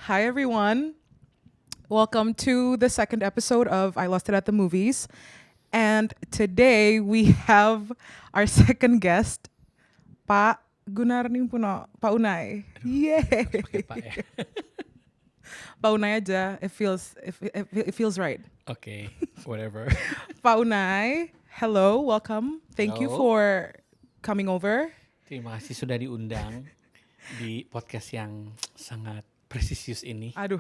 Hi, everyone. Welcome to the second episode of I Lost It at the Movies. And today we have our second guest, Pak Gunarning Puno, Pak Unai. Yay! Pakai Pak ya. Pak Unai aja, it feels right. Oke, whatever. Pak Unai, hello, welcome. Thank you Hello. for coming over. Terima kasih sudah diundang di podcast yang sangat presisius ini. Aduh.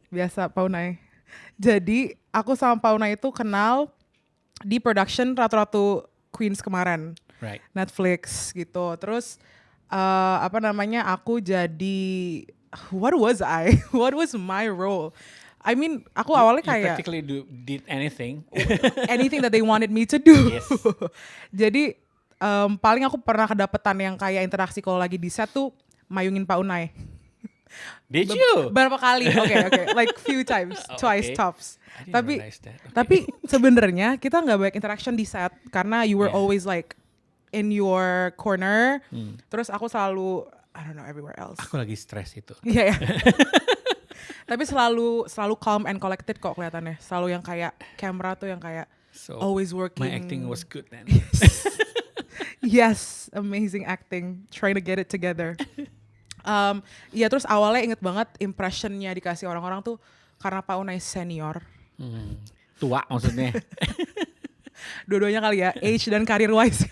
Biasa Pak Unai. Jadi aku sama Pak Unai itu kenal di production Ratu-Ratu Queens kemarin. Right. Netflix gitu. Terus aku jadi what was I? What was my role? I mean, aku awalnya You kayak practically did anything. anything that they wanted me to do. Yes. Jadi paling aku pernah kedapetan yang kayak interaksi kalau lagi di set tuh mayungin Pak Unai. Did you? Berapa kali? Oke. Like few times, Oh, twice okay. tops. I didn't Tapi realize that. Okay. tapi sebenarnya kita nggak banyak interaction di set karena you were Yeah. always like in your corner. Hmm. Terus aku selalu I don't know everywhere else. Aku lagi stres itu. Iya. Tapi selalu calm and collected kok kelihatannya. Selalu yang kayak kamera tuh yang kayak So always working. my acting was good then. Yes, amazing acting. Trying to get it together. Iya terus awalnya inget banget impressionnya dikasih orang-orang tuh karena Pak Unai senior. Tua maksudnya. Dua-duanya kali ya, age dan career wise.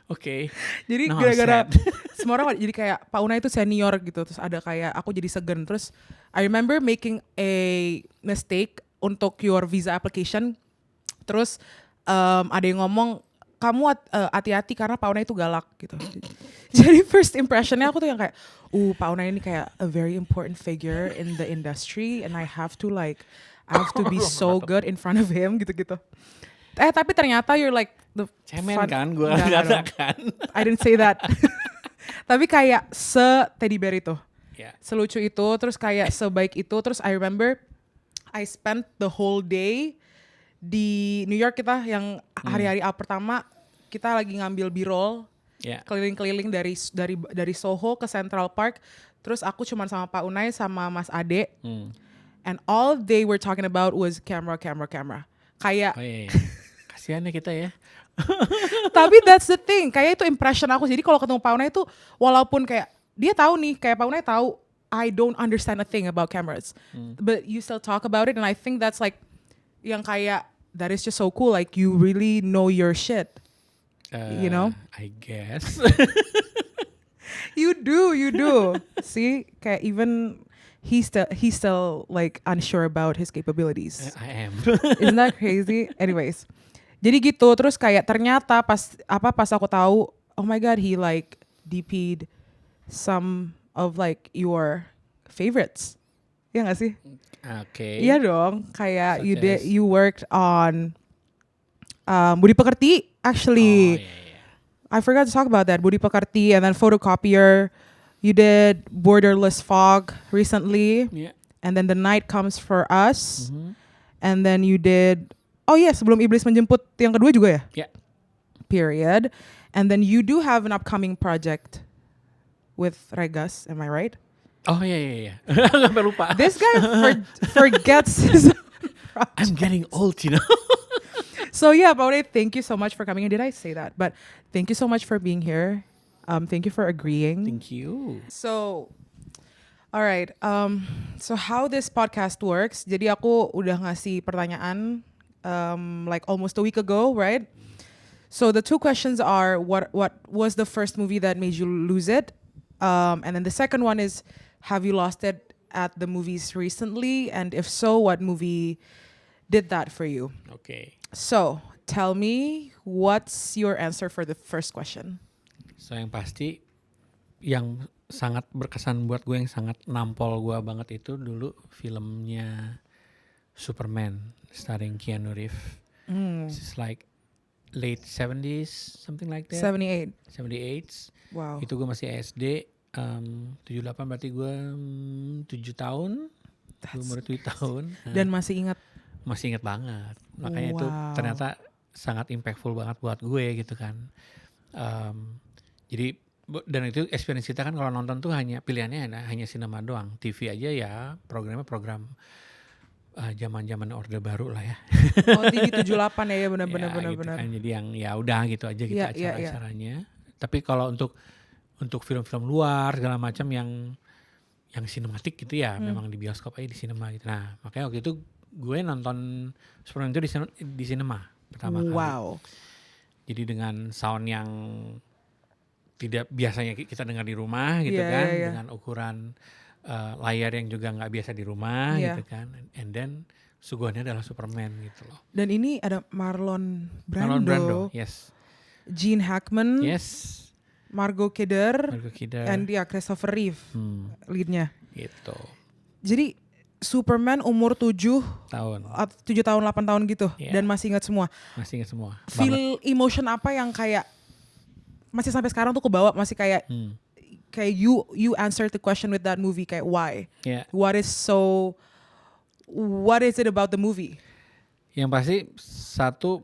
Oke. Jadi No, gara-gara sad. semua orang jadi kayak Pak Unai itu senior gitu. Terus ada kayak aku jadi segen. Terus I remember making a mistake untuk your visa application. Terus ada yang ngomong kamu hati-hati karena Pak Unai itu galak gitu. Jadi first impressionnya aku tuh yang kayak, Pak Unai ini kayak a very important figure in the industry and I have to be so good in front of him gitu-gitu. Tapi ternyata you're like the Cemen fun- kan gue Enggak dong. katakan. I didn't say that. Tapi kayak teddy bear itu. Ya. Selucu itu, terus kayak sebaik itu. Terus I remember I spent the whole day di New York kita yang hari-hari pertama kita lagi ngambil B-roll Ya. keliling-keliling dari Soho ke Central Park. Terus aku cuman sama Pak Unai sama Mas Ade. And all they were talking about was camera. Kayak Oh iya. Kasihan ya kita ya. tapi that's the thing, kayak itu impression aku. Jadi kalau ketemu Pak Unai itu walaupun kayak dia tahu nih, kayak Pak Unai tahu I don't understand a thing about cameras. But you still talk about it and I think that's like yang kayak that is just so cool, like you really know your shit. You know? I guess. You do. See, kayak even he's still like unsure about his capabilities. I am. Isn't that crazy? Anyways. Jadi gitu, terus kayak ternyata pas aku tahu, oh my god, he like DP'd some of like your favorites. Iya gak sih? Oke. Iya dong, kayak Such as? you worked on Budi Pekerti actually. Oh, iya. I forgot to talk about that. Budi Pekerti and then Photocopier. You did Borderless Fog recently. Yeah. And then The Night Comes for Us. Mhm. And then you did, oh yeah, Sebelum Iblis Menjemput yang kedua juga ya? Yeah. Period. And then you do have an upcoming project with Regas, am I right? Oh iya. Sampai lupa. This guy forgets his I'm getting old, you know. So yeah, Paule, thank you so much for coming in. Did I say that? But thank you so much for being here. Thank you for agreeing. Thank you. So, all right. So how this podcast works? Jadi aku udah ngasih pertanyaan like almost a week ago, right? So the two questions are what was the first movie that made you lose it? And then the second one is have you lost it at the movies recently? And if so, what movie did that for you? Oke. So tell me what's your answer for the first question? So yang pasti yang sangat berkesan buat gue, yang sangat nampol gue banget itu dulu filmnya Superman starring Keanu Reeves. This is like late 70s, something like that. 78. 78. Wow. Itu gue masih SD. 78 berarti gue 7 tahun. Gue umur 7 tahun. Nah, Dan masih ingat. masih inget banget. Makanya itu Wow. ternyata sangat impactful banget buat gue gitu kan. Jadi Dan itu experience kita kan kalau nonton tuh pilihannya hanya sinema doang. TV aja ya programnya program zaman-zaman Orde Baru lah ya. Oh, TV 78 ya, benar-benar Ya, gitu benar-benar. kan. Jadi yang ya udah gitu aja gitu Iya, iya, iya. acara-acaranya. Tapi kalau untuk film-film luar segala macam yang sinematik gitu ya memang di bioskop aja, di sinema gitu. Nah, makanya waktu itu gue nonton Superman itu di sinema pertama kali. Wow. Jadi dengan sound yang tidak biasanya kita dengar di rumah gitu Iya, kan, iya, iya. dengan ukuran layar yang juga nggak biasa di rumah Iya. gitu kan. And then suguhannya adalah Superman gitu loh. Dan ini ada Marlon Marlon Brando, Brando, yes. Gene Hackman, Yes, Margot Kidder, Margot Kidder. and dia Christopher Reeve leadnya. Gitu. Jadi Superman umur 7 Tahun. tahun 8 tahun gitu, Iya. dan masih ingat semua. Masih ingat semua. Feel emotion apa yang kayak masih sampai sekarang tuh kebawa, masih kayak kayak you answer the question with that movie, kayak why? Ya. What is it about the movie? Yang pasti satu,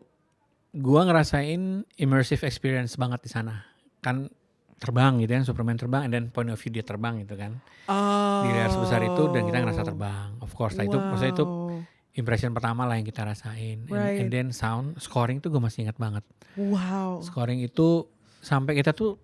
gua ngerasain immersive experience banget di sana. Kan terbang gitu kan, Superman terbang, and then point of view dia terbang gitu kan. Di layar sebesar itu dan kita ngerasa terbang. Of course, itu maksudnya itu impression pertama lah yang kita rasain. Right. And then sound, scoring tuh gue masih ingat banget. Wow. Scoring itu sampai kita tuh,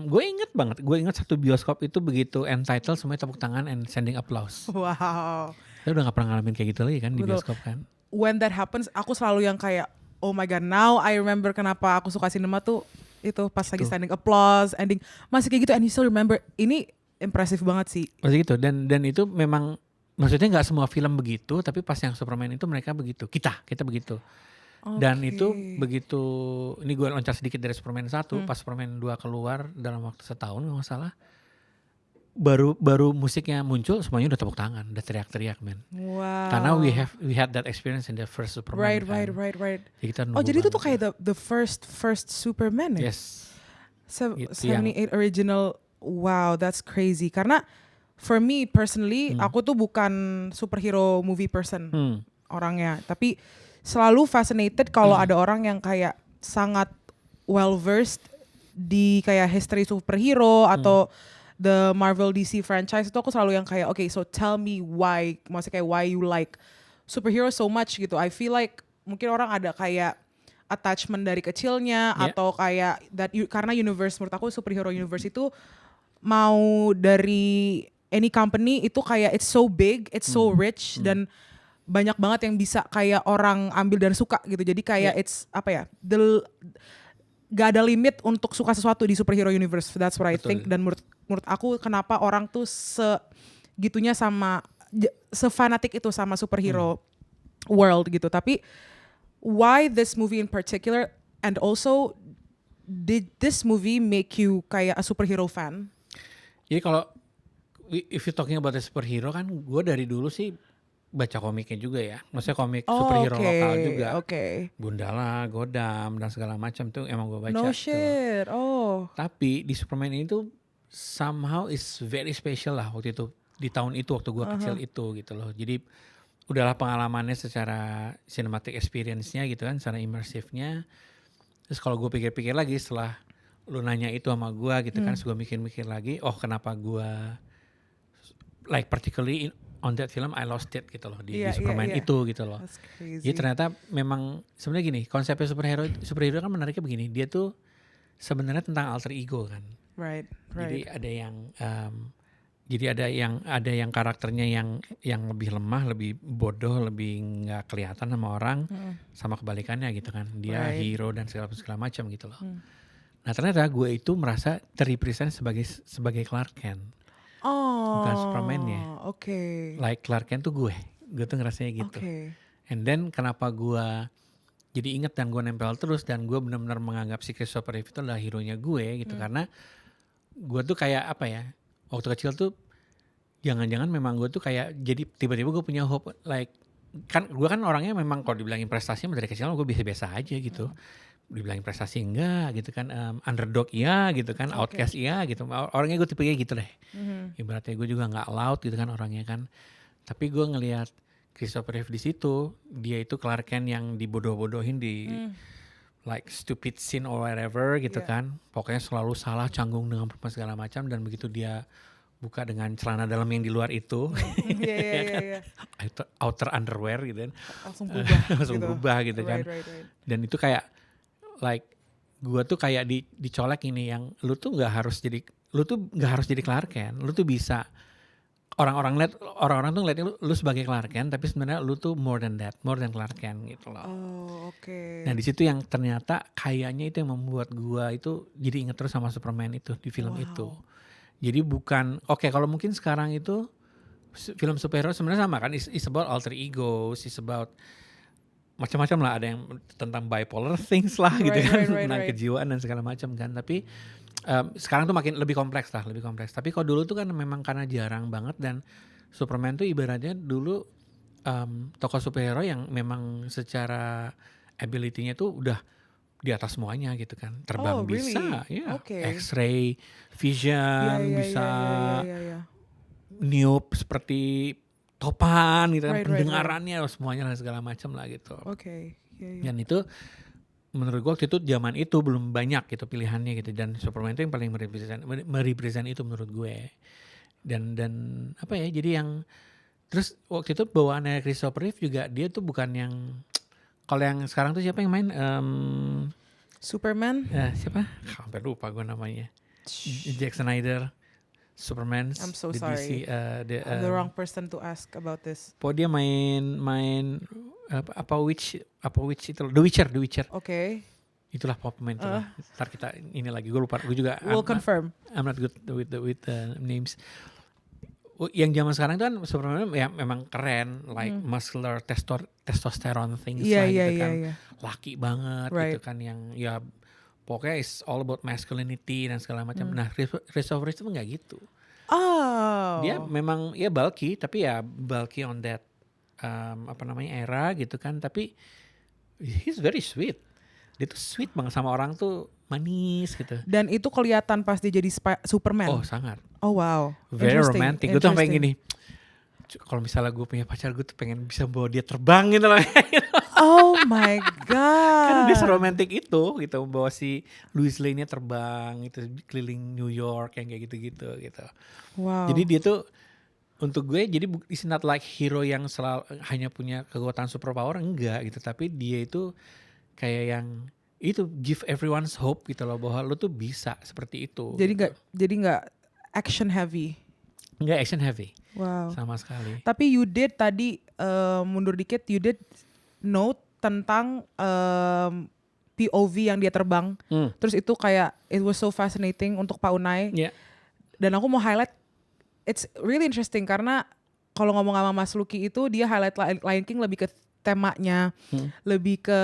gue inget banget. Gue inget satu bioskop itu begitu end title semuanya tepuk tangan and sending applause. Wow. Kita udah gak pernah ngalamin kayak gitu lagi kan di Betul. bioskop kan. When that happens, aku selalu yang kayak, oh my god, now I remember kenapa aku suka sinema tuh itu pas lagi standing applause, ending masih kayak gitu, and you still remember. Ini impresif banget sih. Masih gitu, dan itu memang maksudnya nggak semua film begitu, tapi pas yang Superman itu mereka begitu, kita begitu. Dan itu begitu, ini gue loncat sedikit dari Superman 1, pas Superman 2 keluar dalam waktu setahun kalau nggak salah, baru musiknya muncul semuanya udah tepuk tangan, udah teriak-teriak men. Wow. Karena we had that experience in the first Superman. Right. Jadi kita Jadi itu tuh banget. kayak the first Superman ya? Yes. 78 original. Wow, that's crazy. Karena for me personally, aku tuh bukan superhero movie person orangnya, tapi selalu fascinated kalau ada orang yang kayak sangat well versed di kayak history superhero atau the Marvel DC franchise. Itu aku selalu yang kayak, okay, so tell me why, maksudnya kayak why you like superhero so much gitu. I feel like mungkin orang ada kayak attachment dari kecilnya atau kayak karena universe, menurut aku superhero universe itu mau dari any company itu kayak it's so big, it's so rich, dan banyak banget yang bisa kayak orang ambil dan suka gitu. Jadi kayak it's apa ya, gak ada limit untuk suka sesuatu di superhero universe. That's what I think. Dan menurut aku kenapa orang tuh segitunya sama, sefanatik itu sama superhero world gitu. Tapi why this movie in particular, and also did this movie make you kayak a superhero fan? Jadi kalau if you talking about the superhero kan, gue dari dulu sih baca komiknya juga ya. Maksudnya komik superhero lokal juga. Gundala, Godam, dan segala macam tuh emang gue baca. No shit. Gitu. Tapi di Superman ini tuh somehow is very special lah waktu itu. Di tahun itu waktu gue kecil itu gitu loh. Jadi udahlah pengalamannya secara cinematic experience-nya gitu kan, secara immersifnya. Terus kalau gue pikir-pikir lagi setelah lu nanya itu sama gue gitu kan, terus gue mikir-mikir lagi, oh kenapa gue like particularly on that film I lost it gitu loh di Superman itu gitu loh. Jadi ternyata memang sebenarnya gini, konsepnya superhero kan menariknya begini, dia tuh sebenarnya tentang alter ego kan. Right. Jadi ada yang karakternya yang lebih lemah, lebih bodoh, lebih nggak kelihatan sama orang, sama kebalikannya gitu kan. Dia hero dan segala macam gitu loh. Nah ternyata gue itu merasa terrepresent sebagai Clark Kent. Bukan Superman-nya. Like Clark Kent tuh gue tuh ngerasanya gitu. And then kenapa gue jadi inget dan gue nempel terus, dan gue benar-benar menganggap si Christopher Reeve itu adalah hero-nya gue gitu. Karena gue tuh kayak apa ya, waktu kecil tuh jangan-jangan memang gue tuh kayak jadi tiba-tiba gue punya hope, like kan gue kan orangnya memang kalau dibilangin prestasinya dari kecil gue biasa-biasa aja gitu. Dibilangin prestasi enggak gitu kan, underdog iya gitu kan, outcast iya gitu. Orangnya gue tipenya gitu deh. Ibaratnya gue juga nggak loud gitu kan orangnya kan. Tapi gue ngelihat Christopher Reeve di situ, dia itu Clark Kent yang dibodoh-bodohin di like stupid scene or whatever gitu Yeah. kan. Pokoknya selalu salah, canggung dengan perempuan segala macam, dan begitu dia buka dengan celana dalam yang di luar itu, Iya. outer underwear gitu kan, Langsung berubah langsung gitu. berubah gitu kan. Right. Dan itu kayak like gua tuh kayak dicolek ini, yang lu tuh nggak harus jadi Clark Kent, lu tuh bisa orang-orang tuh ngeliat lu sebagai Clark Kent, tapi sebenarnya lu tuh more than Clark Kent gitu loh. Oh, oke. Nah di situ yang ternyata kayaknya itu yang membuat gua itu jadi inget terus sama Superman itu di film Wow. itu. Jadi bukan kalau mungkin sekarang itu film superhero sebenarnya sama kan, is about alter egos, is about macam-macam lah, ada yang tentang bipolar things lah gitu kan, tentang kejiwaan dan segala macam kan. Tapi sekarang tuh makin lebih kompleks. Tapi kalau dulu tuh kan memang karena jarang banget, dan Superman tuh ibaratnya dulu tokoh superhero yang memang secara ability-nya tuh udah di atas semuanya gitu kan. Terbang really? bisa, ya. Okay. X-ray vision, bisa niup seperti topan gitu kan, pendengarannya semuanya lah segala macam lah gitu. Oke. Dan itu menurut gue waktu itu zaman itu belum banyak gitu pilihannya gitu, dan Superman itu yang paling merepresent itu menurut gue. Dan apa ya, jadi yang terus waktu itu bawaannya Christopher Reeve juga, dia tuh bukan yang, kalau yang sekarang tuh siapa yang main Superman? Siapa? Hampir lupa gue namanya. Zack Snyder, Superman. I'm so the sorry. DC, I'm the wrong person to ask about this. Dia main apa witch itu, The Witcher. Oke. Itulah pemain itu. Ntar kita ini lagi, gue lupa, gue juga. We'll confirm. I'm not good with the names. Yang zaman sekarang itu kan Superman ya memang keren, like muscular, testosterone things lah gitu kan. Laki banget gitu kan, yang ya pokoknya is all about masculinity dan segala macam. Nah, Christopher Reeve itu enggak gitu. Oh. Dia memang ya bulky, tapi ya bulky on that era gitu kan, tapi he's very sweet. Dia tuh sweet banget sama orang tuh, manis gitu. Dan itu kelihatan pas dia jadi Superman. Oh, sangat. Oh wow. Very romantic. Gue tuh sampai gini, kalau misalnya gue punya pacar, gue tuh pengen bisa bawa dia terbang gitu loh. Oh my god. Karena dia seromantik itu gitu, bawa si Lois Lane-nya terbang itu keliling New York yang kayak gitu-gitu gitu. Wow. Jadi dia tuh untuk gue, jadi it's not like hero yang selalu hanya punya kekuatan superpower, enggak gitu, tapi dia itu kayak yang itu give everyone's hope gitu loh, bahwa lo tuh bisa seperti itu. Jadi nggak action heavy. Enggak action heavy. Wow. Sama sekali. Tapi you did tadi mundur dikit, you did note tentang POV yang dia terbang. Terus itu kayak it was so fascinating untuk Pak Unai. Yeah. Dan aku mau highlight, it's really interesting karena kalau ngomong sama Mas Lucky itu dia highlight Lion King lebih ke temanya, lebih ke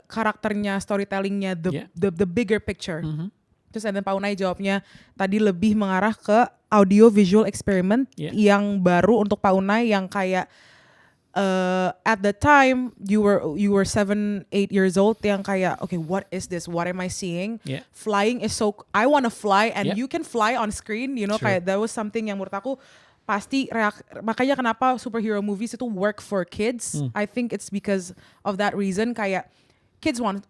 karakternya, storytellingnya, the bigger picture. Terus dan Pak Unai jawabnya tadi lebih mengarah ke audio visual experiment yang baru untuk Pak Unai, yang kayak at the time you were 7-8 years old, yang kayak okay, what is this, what am I seeing? Flying is so, I want to fly and you can fly on screen, you know. Kayak that was something yang menurut aku pasti makanya kenapa superhero movies itu work for kids. I think it's because of that reason. Kayak kids want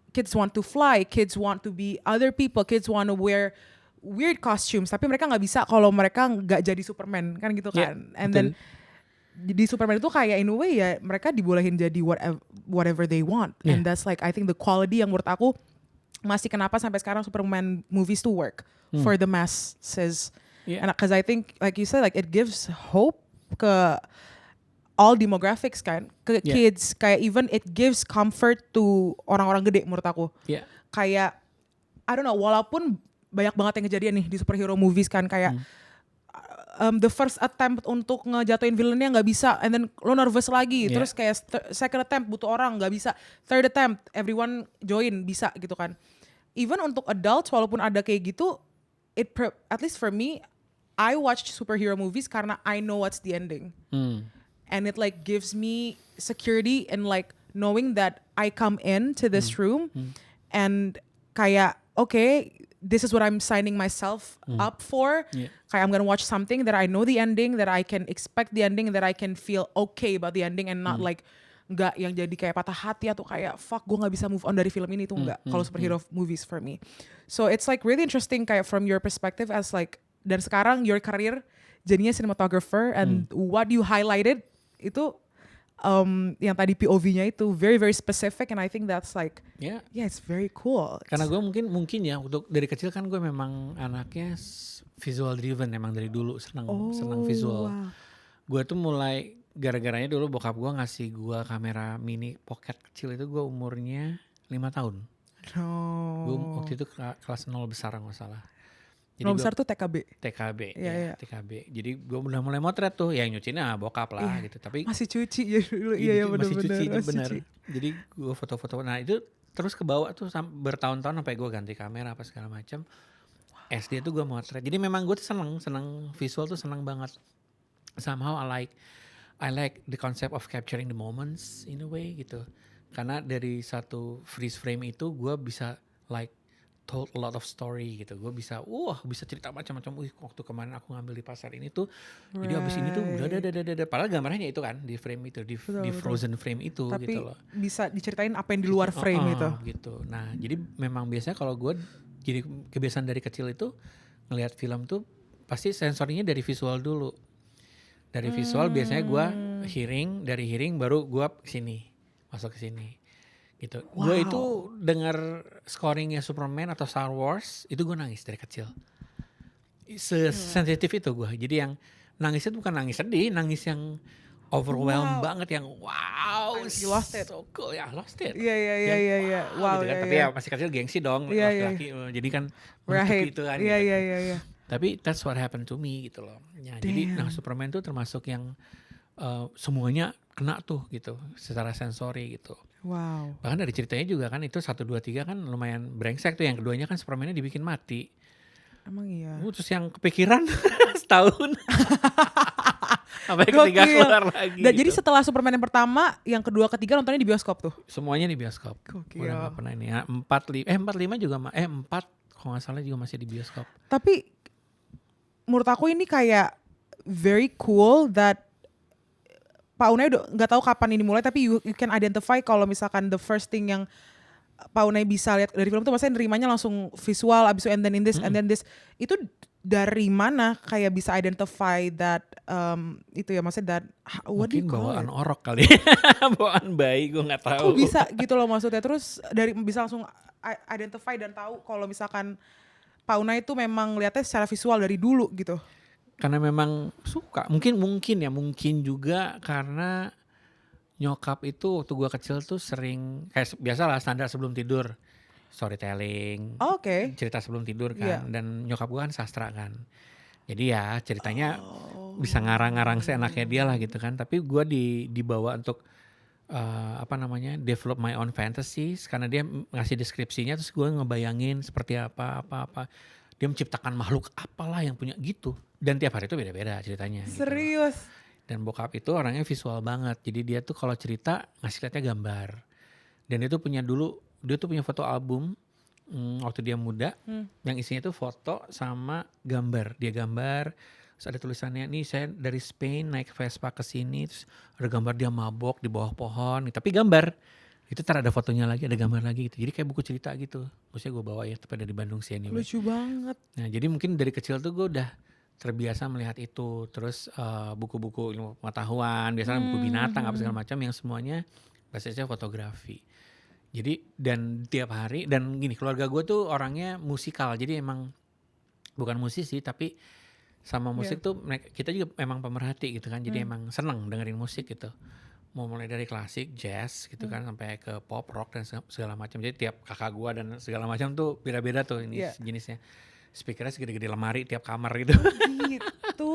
to fly, kids want to be other people, kids want to wear weird costumes, tapi mereka nggak bisa kalau mereka nggak jadi Superman kan gitu kan. And then di Superman itu kayak in a way ya mereka dibolehin jadi whatever they want. And that's like I think the quality yang menurut aku masih kenapa sampai sekarang Superman movies to work for the masses. And because I think like you said, like it gives hope ke all demographics kan, ke kids, kayak even it gives comfort to orang-orang gede menurut aku. Kayak I don't know, walaupun banyak banget yang kejadian nih di superhero movies kan, kayak the first attempt untuk ngejatuhin villainnya nggak bisa, and then lo nervous lagi, terus kayak second attempt butuh orang nggak bisa, third attempt everyone join bisa gitu kan. Even untuk adults walaupun ada kayak gitu, at least for me, I watch superhero movies karena I know what's the ending. And it like gives me security and like knowing that I come into this room and kayak okay, this is what I'm signing myself up for. Kayak I'm gonna watch something that I know the ending, that I can expect the ending, that I can feel okay about the ending and not like nggak yang jadi kayak patah hati atau kayak fuck gue nggak bisa move on dari film ini, itu nggak kalau superhero movies for me. So it's like really interesting kayak from your perspective as like, dan sekarang your career jadinya cinematographer and what you highlighted itu yang tadi POV-nya itu very very specific, and I think that's like yeah it's very cool. Karena gue mungkin ya untuk dari kecil kan gue memang anaknya visual driven, emang dari dulu senang visual. Wow. Gue tuh mulai gara-garanya dulu bokap gue ngasih gue kamera mini pocket kecil itu gue umurnya 5 tahun. Gue waktu itu kelas 0 besar nggak salah. Jadi besar tuh TKB. TKB. Jadi gue udah mulai motret tuh, yang nyucinya bokap lah gitu. Tapi masih cuci ya dulu. Iya benar-benar. Bener. Jadi gue foto-foto. Nah itu terus kebawa tuh bertahun-tahun sampai gue ganti kamera apa segala macam. SD tuh gue motret. Jadi memang gue tuh seneng visual tuh seneng banget. Somehow I like the concept of capturing the moments in a way gitu. Karena dari satu freeze frame itu gue bisa like told a lot of story gitu. Gue bisa cerita macam-macam. Waktu kemarin aku ngambil di pasar ini tuh, jadi abis ini tuh udah. Padahal gambarnya itu kan di frame itu, di frozen frame itu. Tapi gitu loh. Bisa diceritain apa yang di luar frame itu. Gitu. Nah jadi memang biasanya kalau gue, jadi kebiasaan dari kecil itu ngelihat film tuh pasti sensorinya dari visual dulu. Dari visual biasanya gue hearing, dari hearing baru gue masuk ke sini. Gitu. Wow. Gue itu dengar scoringnya Superman atau Star Wars itu gue nangis dari kecil. Sensitif itu gue. Jadi yang nangisnya bukan nangis sedih, nangis yang overwhelmed banget, yang wow, you lost it. So cool ya, lost it. Iya. Wow. Gitu kan. Tapi ya masih kecil gengsi dong, laki-laki. Jadi kan right. itu kan. Iya. Tapi that's what happened to me gitu loh. Ya, jadi Superman tuh termasuk yang semuanya kena tuh gitu secara sensori gitu. Wow. Bahkan dari ceritanya juga kan itu 1, 2, 3 kan lumayan brengsek tuh. Yang keduanya kan Superman-nya dibikin mati. Emang iya. Terus yang kepikiran setahun. Sampai ketiga keluar lagi. Dan gitu. Jadi setelah Superman yang pertama, yang kedua, ketiga nontonnya di bioskop tuh? Semuanya di bioskop. Gokil. Udah gak pernah ini. 4, 5 juga 4 kalau gak salah juga masih di bioskop. Tapi menurut aku ini kayak very cool that Pak Unai udah nggak tahu kapan ini mulai, tapi you can identify kalau misalkan the first thing yang Pak Unai bisa lihat dari film tuh maksudnya nerimanya langsung visual, abis itu and then in this and then this, itu dari mana kayak bisa identify that itu ya, maksudnya that what do you call it? Mungkin bawaan orok kali. Bawaan bayi, gue nggak tahu. Kok bisa gitu loh maksudnya, terus dari bisa langsung identify dan tahu kalau misalkan Pak Unai itu memang lihatnya secara visual dari dulu gitu. Karena memang suka, mungkin juga karena nyokap itu waktu gue kecil tuh sering kayak biasalah standar sebelum tidur storytelling, cerita sebelum tidur kan, dan nyokap gue kan sastra kan, jadi ya ceritanya bisa ngarang-ngarang seenaknya dia lah gitu kan. Tapi gue dibawa untuk develop my own fantasies karena dia ngasih deskripsinya, terus gue ngebayangin seperti apa dia menciptakan makhluk apalah yang punya gitu. Dan tiap hari itu beda-beda ceritanya. Serius? Gitu. Dan bokap itu orangnya visual banget. Jadi dia tuh kalau cerita ngasih liatnya gambar. Dan dia tuh punya foto album waktu dia muda. Yang isinya tuh foto sama gambar. Dia gambar, terus ada tulisannya, nih saya dari Spain naik Vespa ke sini. Terus ada gambar dia mabok di bawah pohon. Tapi gambar. Itu ntar ada fotonya lagi, ada gambar lagi gitu. Jadi kayak buku cerita gitu. Maksudnya gue bawa ya, tapi dari Bandung sih anyway. Lucu banget. Nah jadi mungkin dari kecil tuh gue udah terbiasa melihat itu. Terus buku-buku ilmu pengetahuan, biasanya buku binatang apa segala macam yang semuanya basisnya fotografi. Jadi dan tiap hari, dan gini, keluarga gue tuh orangnya musikal. Jadi emang bukan musisi tapi sama musik tuh kita juga memang pemerhati gitu kan. Jadi emang seneng dengerin musik gitu. Mau mulai dari klasik, jazz gitu kan, sampai ke pop, rock dan segala macam. Jadi tiap kakak gua dan segala macam tuh beda-beda tuh ini jenisnya. Speakernya segede-gede lemari tiap kamar gitu. Gitu.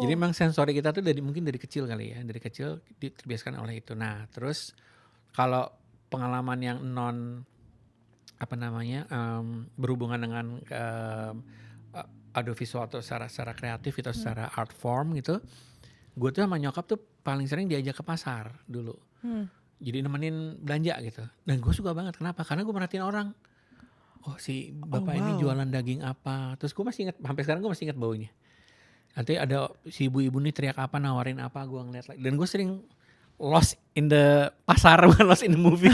Jadi emang sensori kita tuh mungkin dari kecil kali ya. Dari kecil terbiasakan oleh itu. Nah terus kalau pengalaman yang berhubungan dengan audiovisual atau secara kreatif atau secara art form gitu. Gue tuh sama nyokap tuh paling sering diajak ke pasar dulu. Jadi nemenin belanja gitu. Dan gue suka banget. Kenapa? Karena gue merhatiin orang. Oh si bapak ini jualan daging apa. Terus gue masih ingat, sampai sekarang gue masih ingat baunya. Nanti ada si ibu-ibu nih teriak apa, nawarin apa, gue ngeliat lagi. Dan gue sering lost in the pasar, bukan lost in the movie.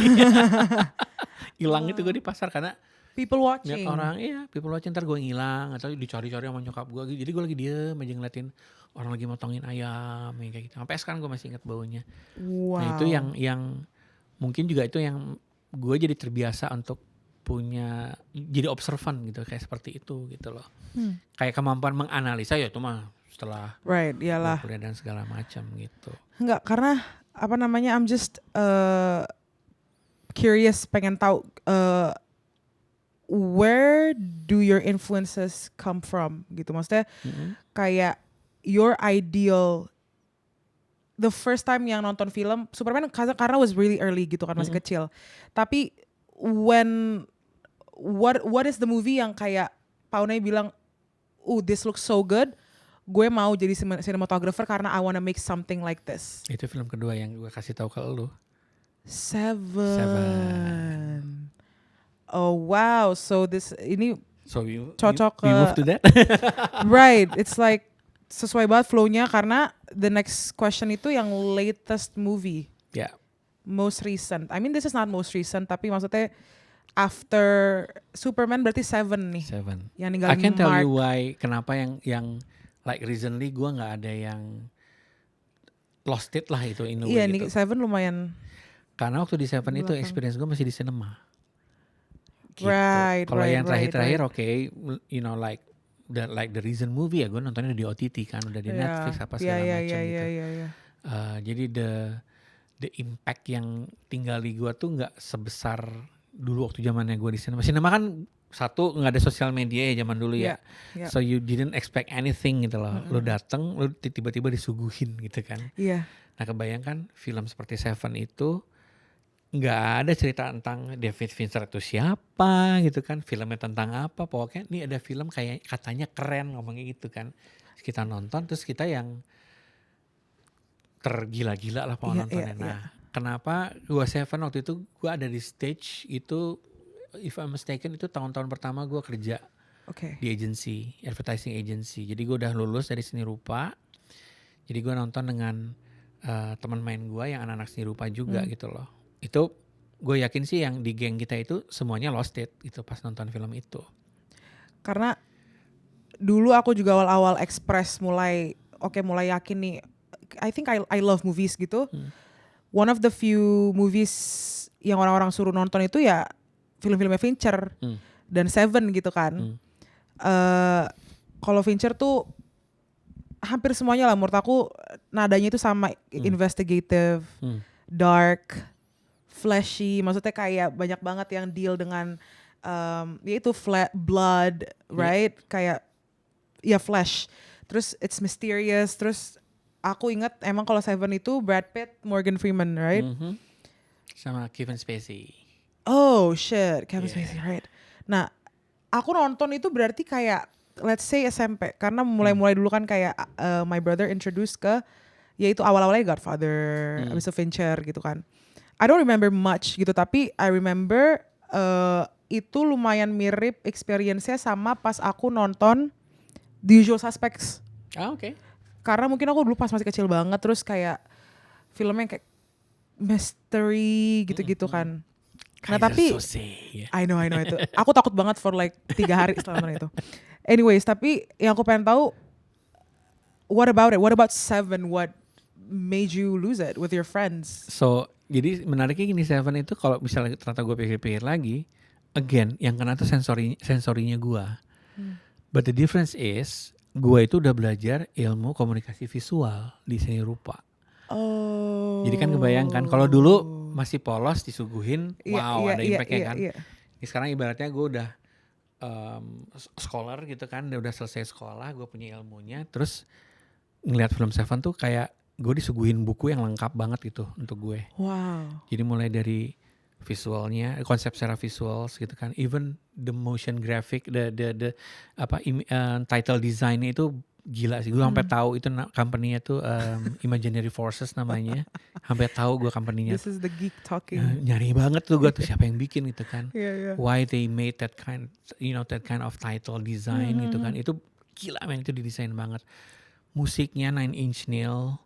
Hilang itu gue di pasar karena People lihat watching. orang, people watching, ntar gue ngilang atau dicari-cari sama nyokap gue. Jadi gue lagi diem aja ngeliatin orang lagi motongin ayam kayak gitu. Sampai sekarang gue masih inget baunya. Wow. Nah itu yang mungkin juga itu yang gue jadi terbiasa untuk punya, jadi observan gitu, kayak seperti itu gitu loh. Kayak kemampuan menganalisa ya itu mah setelah Right, gue iyalah. kuliah dan segala macam gitu. Enggak, karena apa namanya, I'm just curious, pengen tahu where do your influences come from gitu. Maksudnya kayak your ideal, the first time yang nonton film Superman karena was really early gitu kan, masih kecil. Tapi what is the movie yang kayak Paunay bilang, this looks so good, gue mau jadi cinematographer karena I wanna make something like this. Itu film kedua yang gue kasih tahu ke lu. Seven. Oh wow, so ini So you cocok you ke move to that? right, it's like sesuai banget flow-nya karena the next question itu yang latest movie. Ya. Most recent. I mean this is not most recent, tapi maksudnya after Superman berarti Seven nih. Seven. Yang I ninggalin can tell mark. you why, kenapa yang like recently gue nggak ada yang lost it lah itu in a way Iya gitu. nih Seven lumayan. Karena waktu di Seven itu Belakang. experience gue masih di cinema. Gitu. Right, Kalau yang terakhir-terakhir right. oke, you know like the recent movie ya gue nontonnya di OTT kan, udah di Netflix apa segala macam gitu. Iya. Jadi the impact yang tinggal di gue tuh nggak sebesar dulu waktu zamannya gue di cinema. Cinema kan satu nggak ada sosial media ya zaman dulu ya. Yeah. So you didn't expect anything gitu loh. Lo dateng, lo tiba-tiba disuguhin gitu kan. Iya. Nah kebayangkan film seperti Seven itu nggak ada cerita tentang David Fincher itu siapa gitu kan, filmnya tentang apa, pokoknya ini ada film kayak katanya keren ngomongnya gitu kan. Terus kita nonton, terus kita yang tergila-gila lah nontonnya. Nah kenapa gue Seven waktu itu gue ada di stage itu, if I'm mistaken itu tahun-tahun pertama gue kerja di agency, advertising agency. Jadi gue udah lulus dari seni rupa, jadi gue nonton dengan teman main gue yang anak-anak seni rupa juga gitu loh. Itu gue yakin sih yang di geng kita itu semuanya lost it gitu pas nonton film itu. Karena dulu aku juga awal-awal express mulai yakin nih, I think I love movies gitu. One of the few movies yang orang-orang suruh nonton itu ya film-filmnya Fincher dan Seven gitu kan. Kalau Fincher tuh hampir semuanya lah menurut aku nadanya itu sama, investigative, dark, flashy, maksudnya kayak banyak banget yang deal dengan yaitu blood, right? Kayak ya flash. Terus it's mysterious. Terus aku ingat emang kalau Seven itu Brad Pitt, Morgan Freeman, right? Sama Kevin Spacey. Oh shit, Kevin Spacey, right? Nah, aku nonton itu berarti kayak let's say SMP, karena mulai dulu kan kayak my brother introduced ke yaitu awal-awalnya Godfather, abis itu Fincher gitu kan. I don't remember much gitu, tapi I remember itu lumayan mirip experience-nya sama pas aku nonton The Usual Suspects. Oke. Karena mungkin aku dulu pas masih kecil banget, terus kayak filmnya kayak mystery gitu-gitu kan. Nah tapi I know itu. Aku takut banget for like 3 hari setelah nonton itu. Anyways, tapi yang aku pengen tahu, what about it? What about Seven? What made you lose it with your friends? So, jadi menariknya gini, Seven itu kalau misalnya ternyata gue pikir-pikir lagi, again, yang kena tuh sensorinya gue. But the difference is, gue itu udah belajar ilmu komunikasi visual di seni rupa. Oh. Jadi kan kebayangkan, kalau dulu masih polos disuguhin, ada impactnya kan. Ini sekarang ibaratnya gue udah scholar gitu kan, udah selesai sekolah, gue punya ilmunya, terus ngelihat film Seven tuh kayak gue disuguhin buku yang lengkap banget gitu untuk gue. Wow. Jadi mulai dari visualnya, konsep secara visual gitu kan, even the motion graphic, the title design itu gila sih. Gue sampai tahu itu company-nya tuh Imaginary Forces namanya. Sampai tahu gue company-nya. This is the geek talking. Nyari banget tuh gue tuh siapa yang bikin gitu kan. Yeah. Why they made that kind of title design gitu kan. Itu gila men, itu didesain banget. Musiknya Nine Inch Nails.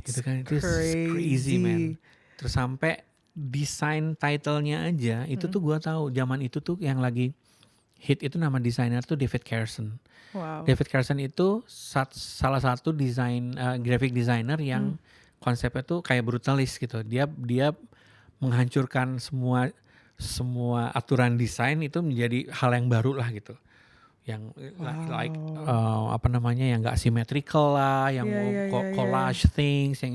Gitu kan, itu crazy man. Terus sampai desain title-nya aja itu tuh gue tahu zaman itu tuh yang lagi hit itu nama desainer tuh David Carson. Wow. David Carson itu salah satu graphic designer yang konsepnya tuh kayak brutalis gitu. Dia menghancurkan semua aturan desain itu menjadi hal yang baru lah gitu. Yang like apa namanya, yang enggak symmetrical lah, yang collage things, yang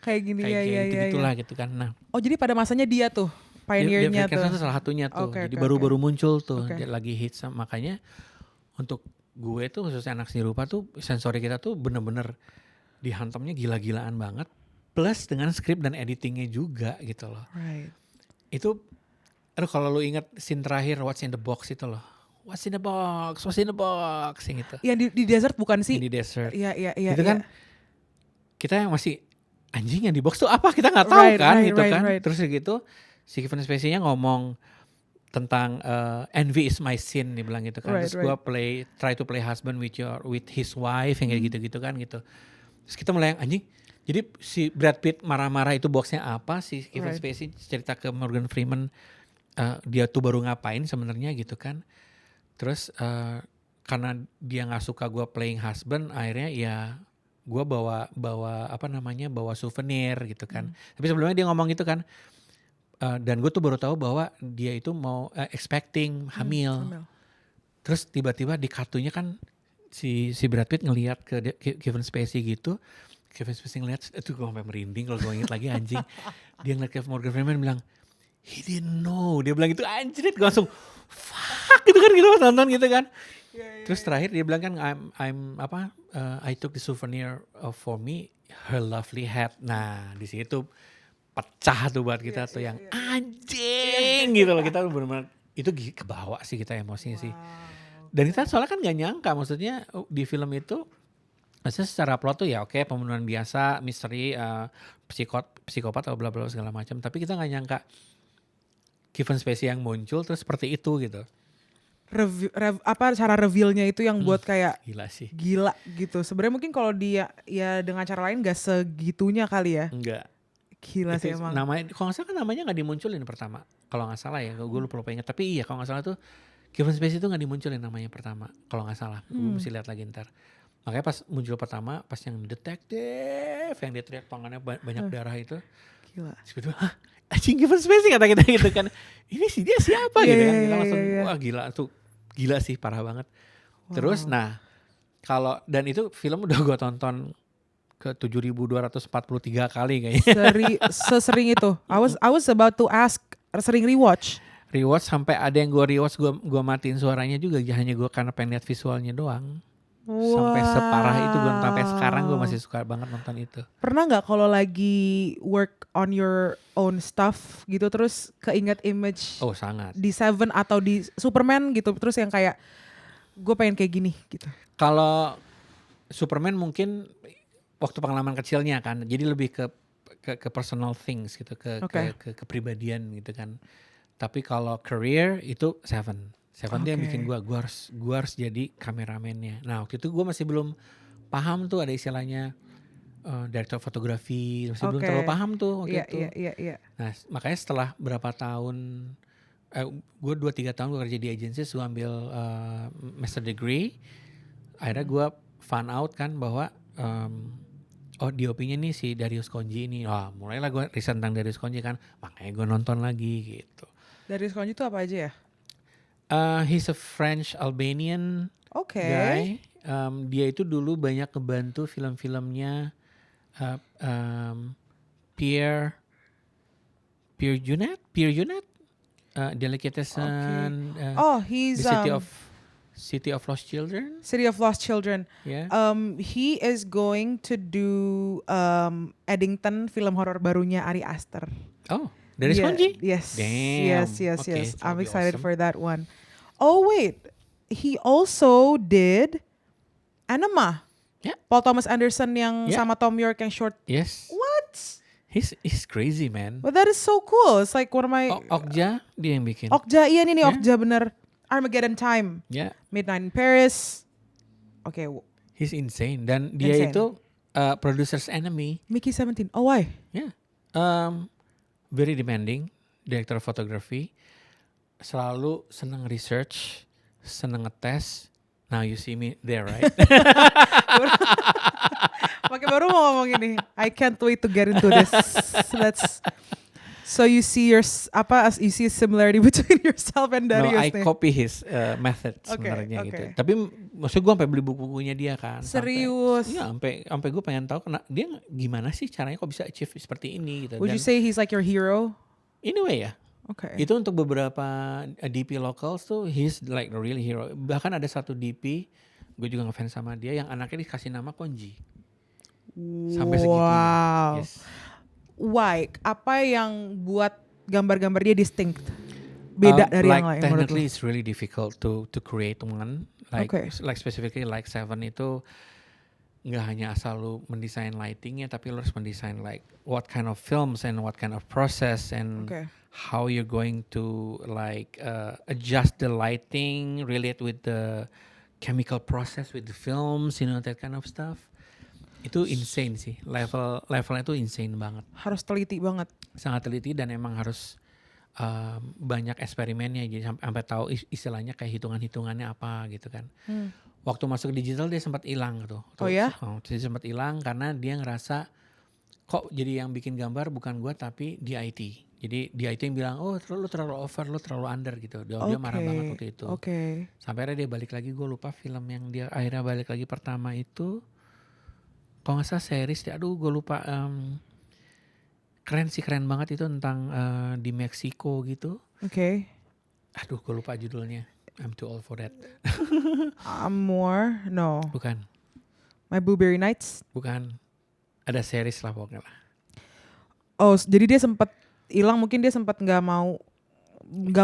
kayak gini gitu-gitulah gitu kan. Nah, jadi pada masanya dia tuh pioneer-nya tuh. Itu salah satunya tuh. Okay, jadi baru-baru muncul tuh, dia lagi hits. Makanya untuk gue tuh khususnya anak seni rupa tuh sensori kita tuh bener-bener dihantamnya gila-gilaan banget. Plus dengan skrip dan editingnya juga gitu loh. Right. Itu, kalau lu ingat scene terakhir What's in the Box itu loh. What's in the box yang itu. Yang di desert bukan sih? Yang di desert. Iya. Itu kan kita yang masih anjing yang di box tuh apa, kita nggak tahu kan. Terus gitu si Kevin Spacey-nya ngomong tentang envy is my sin, dia bilang gitu kan. Terus gue try to play husband with his wife yang kayak gitu-gitu kan gitu. Terus kita mulai anjing. Jadi si Brad Pitt marah-marah itu boxnya apa, si Kevin Spacey cerita ke Morgan Freeman dia tuh baru ngapain sebenarnya gitu kan. Terus karena dia nggak suka gue playing husband, akhirnya ya gue bawa souvenir gitu kan. Tapi sebelumnya dia ngomong gitu kan. Dan gue tuh baru tahu bahwa dia itu mau expecting hamil. Terus tiba-tiba di kartunya kan si Brad Pitt ngelihat ke Kevin Spacey gitu. Kevin Spacey ngelihat, itu gue sampai merinding kalau gue inget lagi anjing. Dia ngeliat ke Morgan Freeman bilang, he didn't know. Dia bilang itu anjir, gue langsung fuck gitu kan, gitu nonton gitu kan. Terus terakhir dia bilang kan I took the souvenir for me, her lovely hat. Nah di situ pecah tuh buat kita tuh yang anjing gitu loh, kita benar-benar itu kebawa sih kita emosinya sih. Dan kita soalnya kan nggak nyangka, maksudnya di film itu maksudnya secara plot tuh ya oke, pembunuhan biasa, misteri, psikopat atau bla bla segala macam, tapi kita nggak nyangka Kevin Spacey yang muncul terus seperti itu gitu. Cara reveal-nya itu yang buat kayak gila gitu. Sebenarnya mungkin kalau dia ya dengan cara lain gak segitunya kali ya. Enggak. Gila sih emang. Namanya, kalau nggak salah kan namanya nggak dimunculin pertama. Kalau nggak salah ya, gue lupa ingat. Tapi iya kalau nggak salah tuh Kevin Spacey itu nggak dimunculin namanya pertama. Kalau nggak salah, gue mesti lihat lagi ntar. Makanya pas muncul pertama, pas yang detektif, yang dia teriak tangannya banyak darah itu. Gila. Terus hah? Anjing Kevin Spacey kata kita gitu kan. Ini sih dia siapa gitu kan. Kita langsung wah gila tuh. Gila sih parah banget. Terus nah kalau, dan itu film udah gue tonton ke 7.243 kali kayaknya. Sesering itu. I was about to ask, sering rewatch Sampai ada yang gue rewatch, gue matiin suaranya juga, hanya gue karena pengen lihat visualnya doang. Sampai separah itu, gue sampai sekarang gue masih suka banget nonton itu. Pernah nggak kalau lagi work on your own stuff gitu terus keinget image sangat di Seven atau di Superman gitu, terus yang kayak gue pengen kayak gini gitu? Kalau Superman mungkin waktu pengalaman kecilnya kan, jadi lebih ke personal things gitu, ke kepribadian gitu kan. Tapi kalau career itu Seven dia yang bikin gue harus jadi kameramennya. Nah waktu itu gue masih belum paham tuh ada istilahnya director fotografi, masih belum terlalu paham tuh waktu itu. Iya. Nah makanya setelah berapa tahun, gue 2-3 tahun gue kerja di agency, gue ambil master degree. Akhirnya gue find out kan bahwa DOP-nya nih si Darius Khondji ini. Mulailah gue riset tentang Darius Khondji kan, makanya gue nonton lagi gitu. Darius Khondji itu apa aja ya? He's a French Albanian guy. Dia itu dulu banyak ngebantu film-filmnya Pierre Junet, Delicatessen. He's The City of Lost Children. City of Lost Children. Yeah. He is going to do Eddington, film horor barunya Ari Aster. Darius Khondji? Yes. Damn. Yes. Okay, I'm excited awesome for that one. Oh wait, he also did Anima. Yeah. Paul Thomas Anderson yang sama Tom York yang short. Yes. What? He's crazy man. But that is so cool. It's like one of my. Okja dia yang bikin. Okja iya nih Okja bener. Armageddon Time. Yeah. Midnight in Paris. Okay. He's insane dan dia itu producer's enemy. Mickey 17. Oh, why? Yeah. Very demanding, director of photography. Selalu seneng research, seneng ngetes. Now you see me there, right? Makanya baru mau ngomong ini. I can't wait to get into this. So you see you see similarity between yourself and No, Darius I nih. copy his method Okay, sebenarnya okay. gitu. Tapi maksud gue sampai beli buku-bukunya dia kan. Serius? Iya, sampai gue pengen tahu dia gimana sih caranya kok bisa achieve seperti ini gitu. Would you say he's like your hero? In a way ya. Okay. Itu untuk beberapa DP locals tuh he's like the real hero. Bahkan ada satu DP, gue juga ngefans sama dia yang anaknya dikasih nama Konji. Sampai segitunya. Wow. Yes. Why? Apa yang buat gambar-gambar dia distinct? Beda dari like yang lain menurut technically lu? it's really difficult to create one. Like Okay. like specifically like Seven itu nggak hanya asal lu mendesain lightingnya, tapi lu harus mendesain like what kind of films and what kind of process and Okay. how you're going to like adjust the lighting, relate with the chemical process with the films, you know, that kind of stuff. Itu insane sih, levelnya itu insane banget. Harus teliti banget. Sangat teliti dan emang harus banyak eksperimennya, jadi sampai tahu istilahnya kayak hitungannya apa gitu kan. Waktu masuk digital dia sempat hilang tuh. Oh ya? Dia sempat hilang karena dia ngerasa kok jadi yang bikin gambar bukan gua tapi di IT. Jadi di IT yang bilang, oh lu terlalu over, lu terlalu under gitu. Dia marah banget waktu itu. Okay. Sampai akhirnya dia balik lagi, gue lupa film yang dia akhirnya balik lagi pertama itu. Kalau nggak salah series, aduh gue lupa. Keren banget itu tentang di Meksiko gitu. Okay. Aduh gue lupa judulnya. I'm too old for that. More? No. Bukan. My Blueberry Nights? Bukan. Ada series lah pokoknya lah. Oh, jadi dia sempat hilang, mungkin dia sempat nggak mau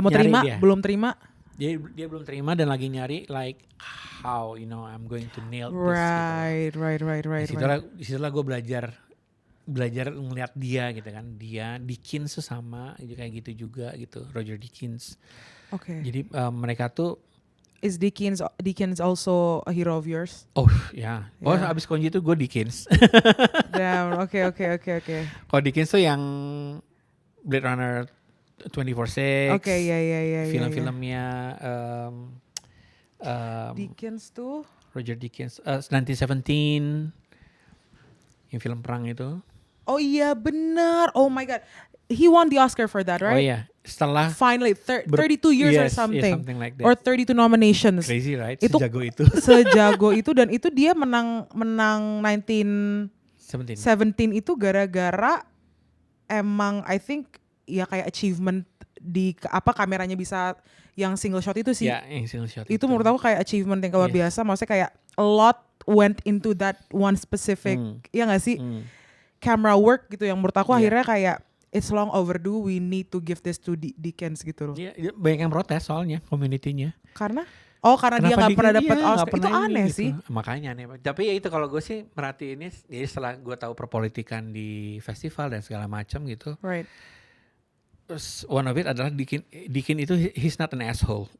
terima, dia. belum terima. Dia belum terima dan lagi nyari like how you know I'm going to nail this. Right. Disitulah gue belajar ngeliat dia gitu kan. Dia Dickens tuh sama kayak gitu juga gitu. Roger Dickens. Okay. Jadi mereka tuh Is Dickens also a hero of yours? oh ya. Oh Yeah. abis Konji tuh gue Dickens. Damn. Okay. Kalau Dickens tuh yang Blade Runner 24/6. Okay, ya. Film-filmnya Dickens tuh. Roger Dickens 1917. Yang film perang itu. Oh iya benar. Oh my god. He won the Oscar for that, right? Oh iya. Setelah Finally 32 years or yes, something. Yeah, something like that. Or 32 nominations. Crazy right? Itu Sejago itu. Sejago itu, dan itu dia menang 1917 itu gara-gara emang I think ya kayak achievement di kameranya bisa yang single shot itu sih. Ya, yang single shot Itu menurut aku kayak achievement yang luar biasa. Maksudnya kayak a lot went into that one specific, ya nggak sih? Camera work gitu yang menurut aku akhirnya kayak it's long overdue, we need to give this to Dickens gitu loh. Iya, banyak yang protes soalnya community-nya. Karena dia nggak pernah dapat Oscar. Itu aneh gitu. sih. Makanya aneh. Tapi ya itu kalau gue sih merhatiin ini, jadi setelah gue tahu perpolitikan di festival dan segala macam gitu. Right. Terus one of it adalah Dickens itu he's not an asshole.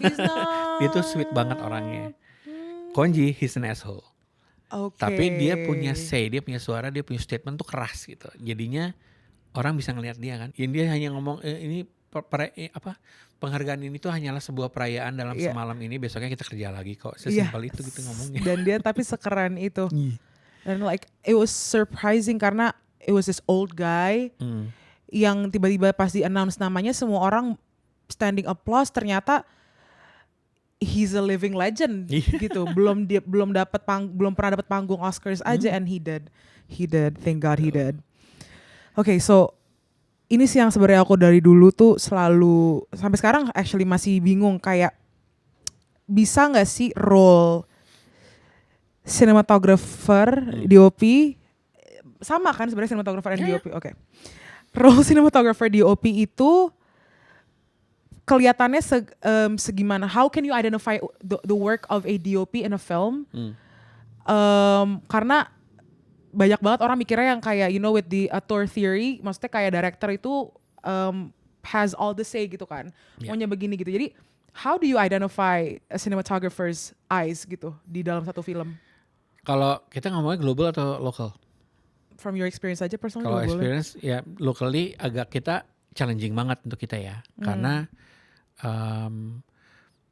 He's not. Dia tuh sweet banget orangnya. Konji he's an asshole. Okay. Tapi dia punya say, dia punya suara, dia punya statement tuh keras gitu. Jadinya orang bisa ngelihat dia kan. Yang dia hanya ngomong ini penghargaan ini tuh hanyalah sebuah perayaan dalam semalam ini, besoknya kita kerja lagi kok. Sesimpel itu gitu ngomongnya. Dan dia tapi sekeren itu. Dan like it was surprising karena it was this old guy yang tiba-tiba pas di announce namanya semua orang standing applause, ternyata he's a living legend gitu. Belum pernah dapat panggung Oscars aja and he did. Thank God he did. Okay, so ini sih yang sebenarnya aku dari dulu tuh selalu sampai sekarang actually masih bingung, kayak bisa nggak sih role cinematographer DOP sama kan sebenarnya cinematographer dan DOP. Okay. Role cinematographer DOP itu kelihatannya segimana? How can you identify the work of a DOP in a film? Karena banyak banget orang mikirnya yang kayak you know with the auteur theory, maksudnya kayak director itu has all the say gitu kan, maunya begini gitu. Jadi how do you identify a cinematographer's eyes gitu di dalam satu film? Kalau kita ngomongnya global atau lokal? From your experience aja personally Kalau boleh. experience ya locally agak kita challenging banget untuk kita ya. Karena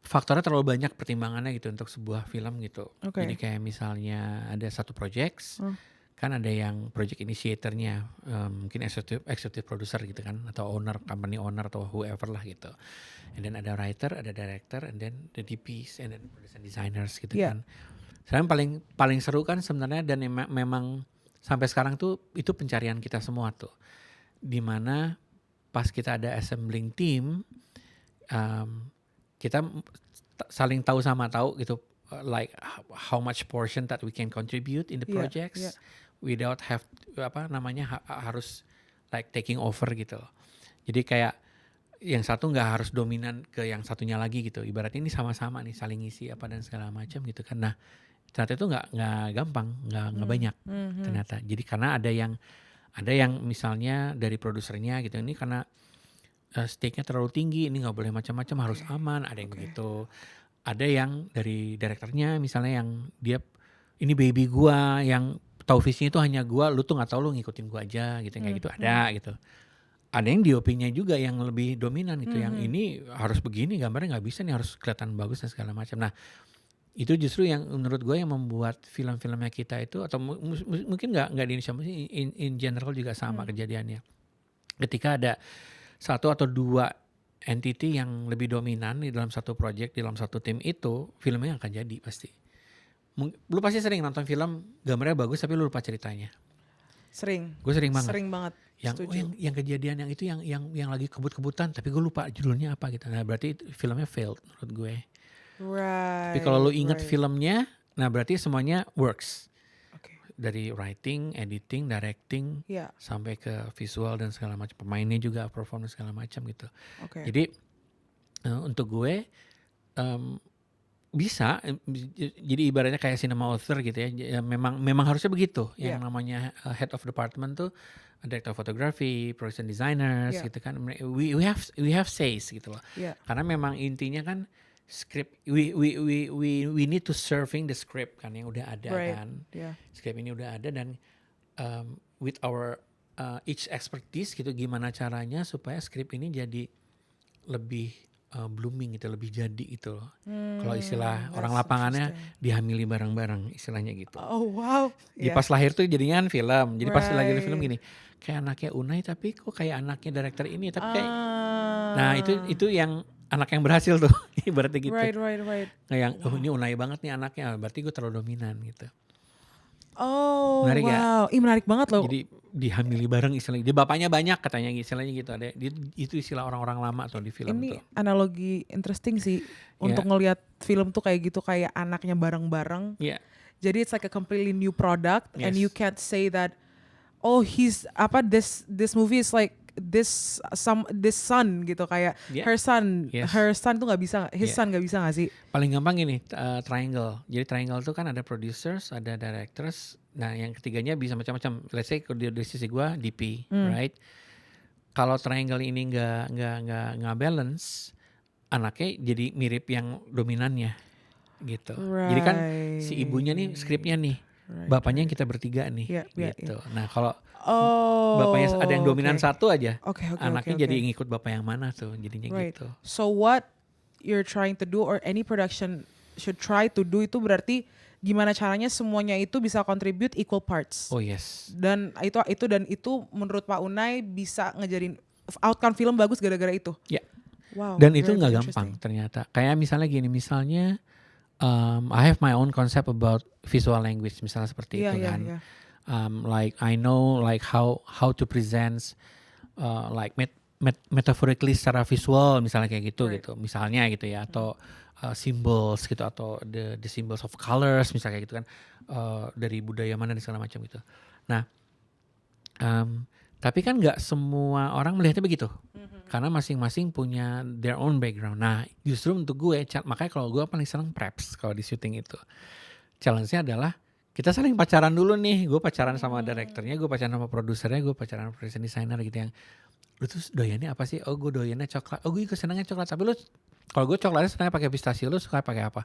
faktornya terlalu banyak pertimbangannya gitu untuk sebuah film gitu. Oke. Jadi kayak misalnya ada satu project, kan ada yang project initiatornya, mungkin executive producer gitu kan, atau owner, company owner atau whoever lah gitu. And then ada writer, ada director, and then the DPs, and then production designers gitu Yeah. kan. Sekarang paling seru kan sebenarnya dan memang sampai sekarang tuh itu pencarian kita semua tuh. Dimana pas kita ada assembling team, kita saling tahu sama tahu gitu, like how much portion that we can contribute in the Yeah, projects yeah. without harus like taking over gitu loh. Jadi kayak yang satu nggak harus dominan ke yang satunya lagi gitu. Ibaratnya ini sama-sama nih saling ngisi apa dan segala macam gitu kan. Nah ternyata itu nggak gampang, nggak banyak ternyata. Jadi karena ada yang misalnya dari produsernya gitu, ini karena stake-nya terlalu tinggi, ini nggak boleh macam-macam, harus aman, ada yang begitu. Ada yang dari direkturnya misalnya yang dia ini baby gua, yang tahu visinya itu hanya gua, lu tuh nggak tahu, lu ngikutin gua aja gitu, kayak gitu ada gitu. Ada yang DOP-nya juga yang lebih dominan gitu, yang ini harus begini, gambarnya nggak bisa nih, harus kelihatan bagus dan segala macam. Nah itu justru yang menurut gue yang membuat film-filmnya kita itu, atau mungkin nggak di Indonesia, in general juga sama kejadiannya. Ketika ada satu atau dua entity yang lebih dominan di dalam satu project, di dalam satu tim itu, filmnya akan jadi pasti. Lu pasti sering nonton film, gambarnya bagus tapi lu lupa ceritanya. Sering. Gue sering banget. Sering banget. Yang kejadian yang itu yang lagi kebut-kebutan, tapi gue lupa judulnya apa gitu. Nah berarti filmnya failed menurut gue. Right. Tapi kalau lu inget filmnya, nah berarti semuanya works. Okay. Dari writing, editing, directing, Yeah. sampai ke visual dan segala macam, pemainnya juga perform dan segala macam gitu. Okay. Jadi untuk gue bisa, jadi ibaratnya kayak cinema author gitu ya. Memang harusnya begitu. Yang namanya head of department tuh director photography, production designers gitu kan. We have says gitu loh. Yeah. Karena memang intinya kan script, we need to serving the script kan yang udah ada kan. Yeah. Script ini udah ada dan with our each expertise gitu, gimana caranya supaya script ini jadi lebih blooming gitu, lebih jadi gitu loh. Kalau istilah orang lapangannya dihamili bareng-bareng istilahnya gitu. Oh wow. Jadi pas lahir tuh jadinya kan film. Jadi pas lagi di film gini, kayak anaknya Unai tapi kok kayak anaknya director ini, tapi kayak nah itu yang anak yang berhasil tuh ibaratnya gitu. Right. Kayak ini Unai banget nih anaknya, berarti gue terlalu dominan gitu. Oh menarik wow, ya? Menarik banget loh. Jadi dihamili bareng istilahnya. Dia bapaknya banyak katanya istilahnya gitu. Ada itu istilah orang-orang lama tuh di film ini tuh. Analogi interesting sih untuk ngelihat film tuh kayak gitu, kayak anaknya bareng-bareng. Iya. Jadi it's like a completely new product, and Yes. you can't say that this movie is like this son gitu, kayak her son tuh nggak bisa, his son nggak bisa nggak sih? Paling gampang gini, triangle. Jadi triangle tuh kan ada producers, ada directors. Nah yang ketiganya bisa macam-macam. Let's say di sisi gue DP, right? Kalau triangle ini nggak balance, anaknya jadi mirip yang dominannya gitu. Jadi kan si ibunya nih skripnya nih, bapaknya yang kita bertiga nih, gitu. Nah kalau bapaknya ada yang dominan satu aja, anaknya jadi ngikut bapak yang mana tuh, jadinya gitu. So what you're trying to do, or any production should try to do, itu berarti gimana caranya semuanya itu bisa contribute equal parts. Oh yes. Dan itu menurut Pak Unai bisa ngejadiin outcome film bagus gara-gara itu. Ya. Wow. Dan itu nggak gampang ternyata. Kayak misalnya gini, misalnya I have my own concept about visual language, misalnya seperti itu kan. Like I know like how to present like metaphorically secara visual, misalnya kayak gitu gitu. Misalnya gitu ya, atau symbols gitu, atau the symbols of colors misalnya kayak gitu kan, dari budaya mana dan segala macam gitu. Nah, tapi kan nggak semua orang melihatnya begitu, karena masing-masing punya their own background. Nah, justru untuk gue, makanya kalau gue paling seneng preps kalau di syuting itu. Challenge-nya adalah kita saling pacaran dulu nih. Gue pacaran sama direkturnya, gue pacaran sama produsernya, gue pacaran sama production designer gitu, yang lu tuh doyannya apa sih? Oh gue doyannya coklat. Oh gue juga senangnya coklat. Tapi lu, kalau gue coklatnya senangnya pakai pistachio, lu suka pakai apa?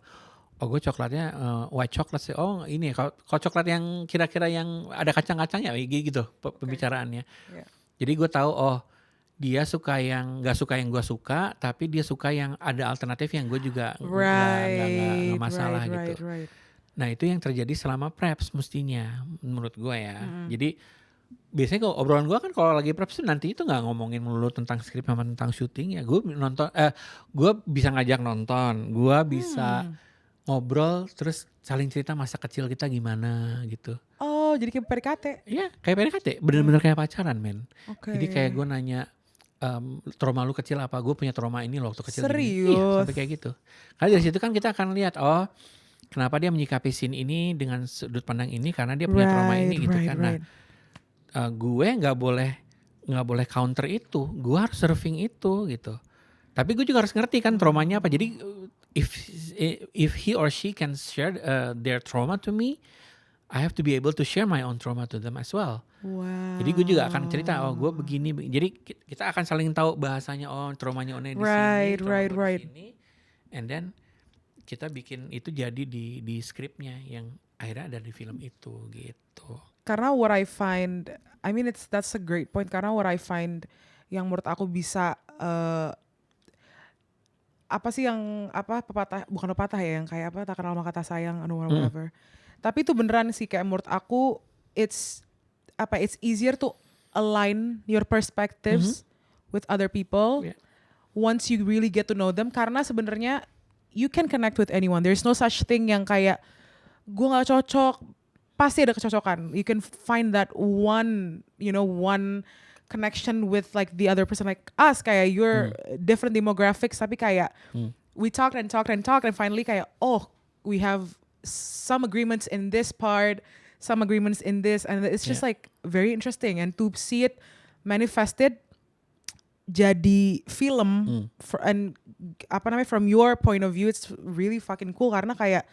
Oh gue coklatnya white chocolate sih. Oh ini kalau coklat yang kira-kira yang ada kacang-kacangnya gitu pembicaraannya. Yeah. Jadi gue tahu dia suka yang nggak suka yang gue suka, tapi dia suka yang ada alternatif yang gue juga nggak masalah gitu. Right. Nah itu yang terjadi selama preps mestinya menurut gue ya. Jadi biasanya kalau obrolan gue kan kalau lagi preps nanti itu nggak ngomongin melulu tentang skrip sama tentang syuting ya. Gue nonton, gue bisa ngajak nonton, gue bisa ngobrol terus saling cerita masa kecil kita gimana gitu. Oh jadi kayak PDKT. Iya kayak PDKT, bener-bener kayak pacaran men. Okay. Jadi kayak gue nanya trauma lu kecil apa, gue punya trauma ini loh waktu kecil. Serius? Gini. Iya sampai kayak gitu. Karena dari situ kan kita akan lihat kenapa dia menyikapi scene ini dengan sudut pandang ini karena dia punya trauma ini gitu kan. Nah gue nggak boleh counter itu, gue harus serving itu gitu. Tapi gue juga harus ngerti kan traumanya apa. Jadi if he or she can share their trauma to me, I have to be able to share my own trauma to them as well. Wow. Jadi gue juga akan cerita, gue begini. Jadi kita akan saling tahu bahasanya, traumanya One di sini, trauma di sini. And then kita bikin itu jadi di skripnya yang akhirnya ada di film itu gitu. Karena what I find, I mean that's a great point. Karena what I find yang menurut aku bisa apa sih yang bukan pepatah ya, yang kayak tak kenal maka kata sayang, whatever. Tapi itu beneran sih kayak menurut aku it's easier to align your perspectives with other people once you really get to know them, karena sebenarnya you can connect with anyone. There's no such thing yang kayak gue nggak cocok, pasti ada kecocokan. You can find that one connection with like the other person, like us, kayak you're different demographics tapi kayak we talked and finally kayak we have some agreements in this part, some agreements in this, and it's just like very interesting, and to see it manifested jadi film and from your point of view, it's really fucking cool karena kayak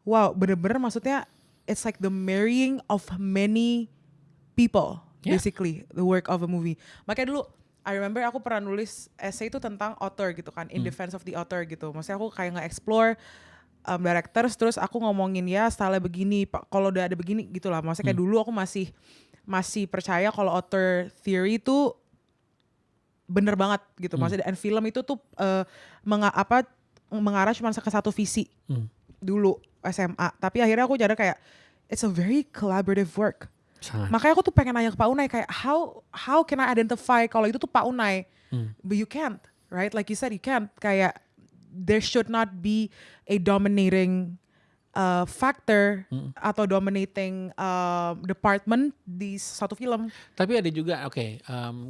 wow, bener-bener maksudnya it's like the marrying of many people, basically the work of a movie. Makanya dulu I remember aku pernah nulis essay itu tentang author gitu kan, in defense of the author gitu. Maksudnya aku kayak nge-explore directors, terus aku ngomongin ya style begini, kalau udah ada begini gitulah. Maksudnya kayak dulu aku masih percaya kalau author theory itu bener banget gitu. Maksudnya dan film itu tuh mengarah cuma ke satu visi dulu SMA. Tapi akhirnya aku jadi kayak it's a very collaborative work. Sangat. Makanya aku tuh pengen nanya ke Pak Unai kayak how can I identify kalau itu tuh Pak Unai, but you can't, right? Like you said, you can't. Kayak there should not be a dominating factor atau dominating department di suatu film. Tapi ada juga,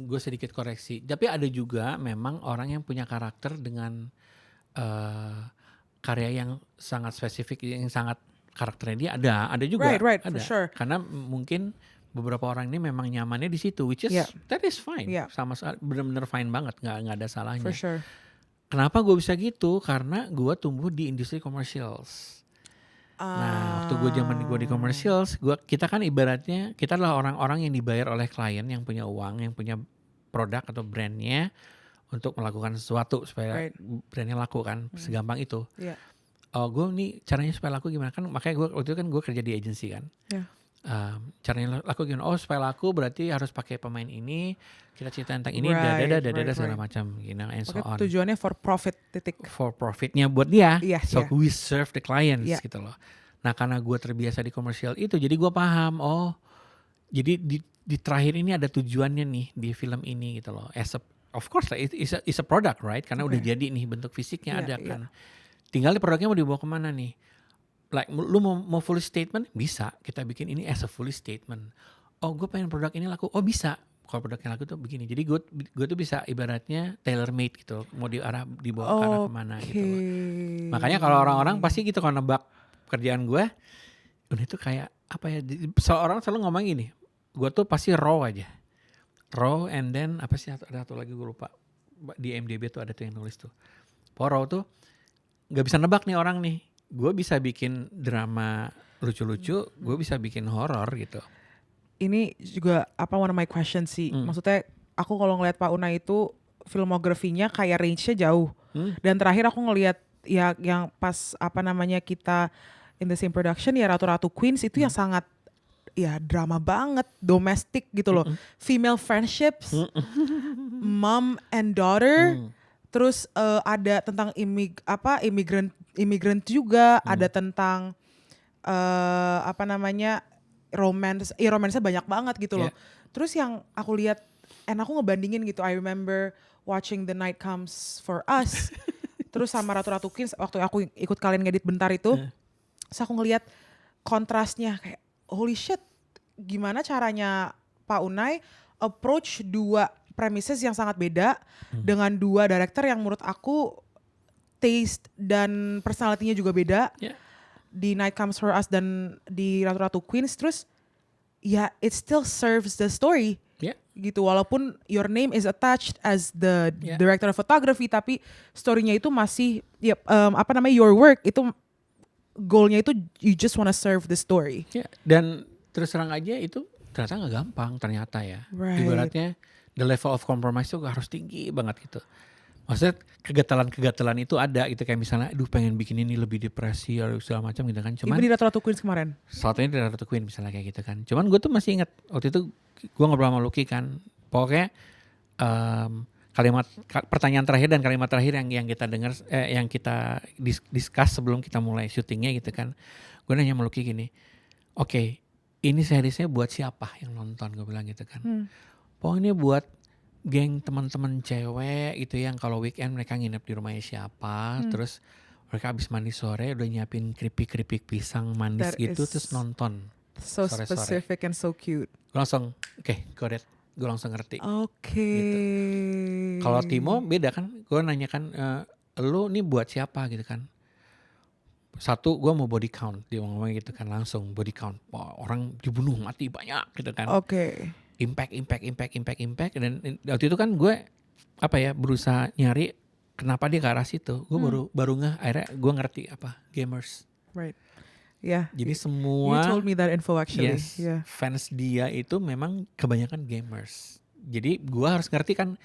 gue sedikit koreksi. Tapi ada juga memang orang yang punya karakter dengan karya yang sangat spesifik, yang sangat karakternya dia ada juga. Right, ada. for sure. Karena mungkin beberapa orang ini memang nyamannya di situ, which is that is fine. Sama benar-benar fine banget, nggak ada salahnya. For sure. Kenapa gue bisa gitu? Karena gue tumbuh di industri commercials. Nah, waktu gue di commercials, kita kan ibaratnya kita adalah orang-orang yang dibayar oleh klien yang punya uang, yang punya produk atau brandnya untuk melakukan sesuatu supaya brandnya laku kan, segampang itu. Yeah. Gue nih caranya supaya laku gimana kan? Makanya waktu itu kan gue kerja di agency kan. Yeah. Caranya laku gimana? Supaya laku berarti harus pakai pemain ini, kita cerita tentang ini, segala macam, and so on. Tujuannya for profit, titik. For profitnya buat dia, we serve the clients gitu loh. Nah karena gue terbiasa di komersial itu, jadi gue paham, jadi di terakhir ini ada tujuannya nih di film ini gitu loh. Of course lah, it's a product, right? Karena udah jadi nih bentuk fisiknya ada kan. Tinggal produknya mau dibawa kemana nih? Like lu mau fully statement bisa, kita bikin ini as a fully statement. Gue pengen produk ini laku, bisa. Kalau produknya laku tuh begini. Jadi gue tuh bisa ibaratnya tailor made gitu, mau dibawa ke arah kemana gitu loh. Makanya kalau orang-orang pasti gitu kalau nebak kerjaan gue, ini tuh kayak apa ya? Orang selalu ngomong gini, gue tuh pasti raw aja, raw and then apa sih ada satu lagi gue lupa, di IMDb tuh ada tuh yang nulis tuh, raw tuh nggak bisa nebak nih orang nih. Gue bisa bikin drama lucu-lucu, gue bisa bikin horor gitu. Ini juga one of my questions sih. Maksudnya aku kalau ngeliat Pak Unai itu filmografinya kayak range-nya jauh. Dan terakhir aku ngeliat ya yang pas kita in the same production ya Ratu-Ratu Queens itu yang sangat ya drama banget, domestic gitu loh. Female friendships, mom and daughter. Terus ada tentang imigran juga, ada tentang romance banyak banget gitu loh. Terus yang aku lihat, aku ngebandingin gitu, I remember watching The Night Comes for Us, terus sama Ratu-Ratu Queens waktu aku ikut kalian ngedit bentar itu, terus aku ngelihat kontrasnya kayak holy shit, gimana caranya Pak Unai approach dua premises yang sangat beda dengan dua director yang menurut aku taste dan personality-nya juga beda. Di Night Comes For Us dan di Ratu-Ratu Queens, terus ya it still serves the story gitu, walaupun your name is attached as the director of photography, tapi story-nya itu masih your work itu goalnya itu you just wanna serve the story. Dan terus terang aja itu ternyata nggak gampang ternyata ya. Ibaratnya the level of compromise itu harus tinggi banget gitu. Maksudnya kegatalan itu ada gitu, kayak misalnya aduh pengen bikin ini lebih depresi atau segala macam gitu kan. Cuman di Ratu-Ratu Queens kemarin. Satunya di Ratu Queen misalnya kayak gitu kan. Cuman gue tuh masih ingat waktu itu gue ngobrol sama Lucky kan. Pokoknya pertanyaan terakhir dan kalimat terakhir yang kita dengar yang kita discuss sebelum kita mulai syutingnya gitu kan. Gue nanya sama Lucky gini. Oke, ini seriesnya buat siapa yang nonton, gue bilang gitu kan. Pokoknya buat geng teman-teman cewek gitu yang kalau weekend mereka nginep di rumahnya siapa, terus mereka habis mandi sore udah nyiapin keripik pisang manis That gitu, is terus nonton so sore-sore. specific and so cute. Gue langsung got it, gue langsung ngerti. Gitu. Okay. Kalau Timo beda kan, gue nanya kan, lu nih buat siapa gitu kan. Satu, gue mau body count, dia ngomong gitu kan, langsung body count. Wah, orang dibunuh mati banyak gitu kan. Impact dan waktu itu kan gue berusaha nyari kenapa dia ke arah situ. Gue baru akhirnya gue ngerti apa gamers. Right. Yeah. Jadi semua you told me that info actually. Yes, fans dia itu memang kebanyakan gamers. Jadi gue harus ngerti kan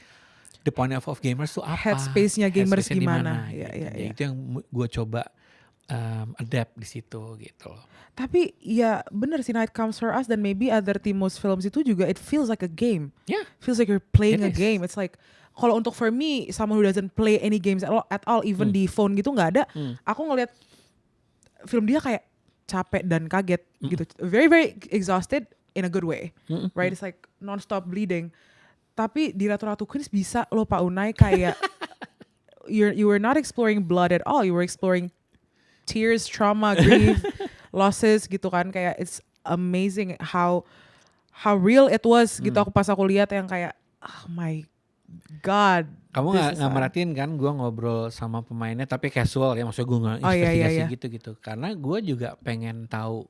the point of gamers tuh apa. Headspace-nya gamers gimana. Jadi itu yang gue coba adapt di situ gitu. Tapi ya bener sih, Night Comes For Us dan maybe other Timo's films itu juga it feels like a game. Feels like you're playing a game. It's like kalau untuk for me someone who doesn't play any games at all even di phone gitu nggak ada. Aku ngelihat film dia kayak capek dan kaget gitu. Very very exhausted in a good way. Right? It's like non-stop bleeding. Tapi di Ratu-Ratu Queens bisa lo Pak Unai kayak you were not exploring blood at all. You were exploring tears, trauma, grief, losses gitu kan, kayak it's amazing how real it was gitu. Aku pas aku lihat yang kayak oh my god. Kamu nggak merhatiin kan gue ngobrol sama pemainnya tapi casual ya, maksudnya gue nggak investigasi gitu karena gue juga pengen tahu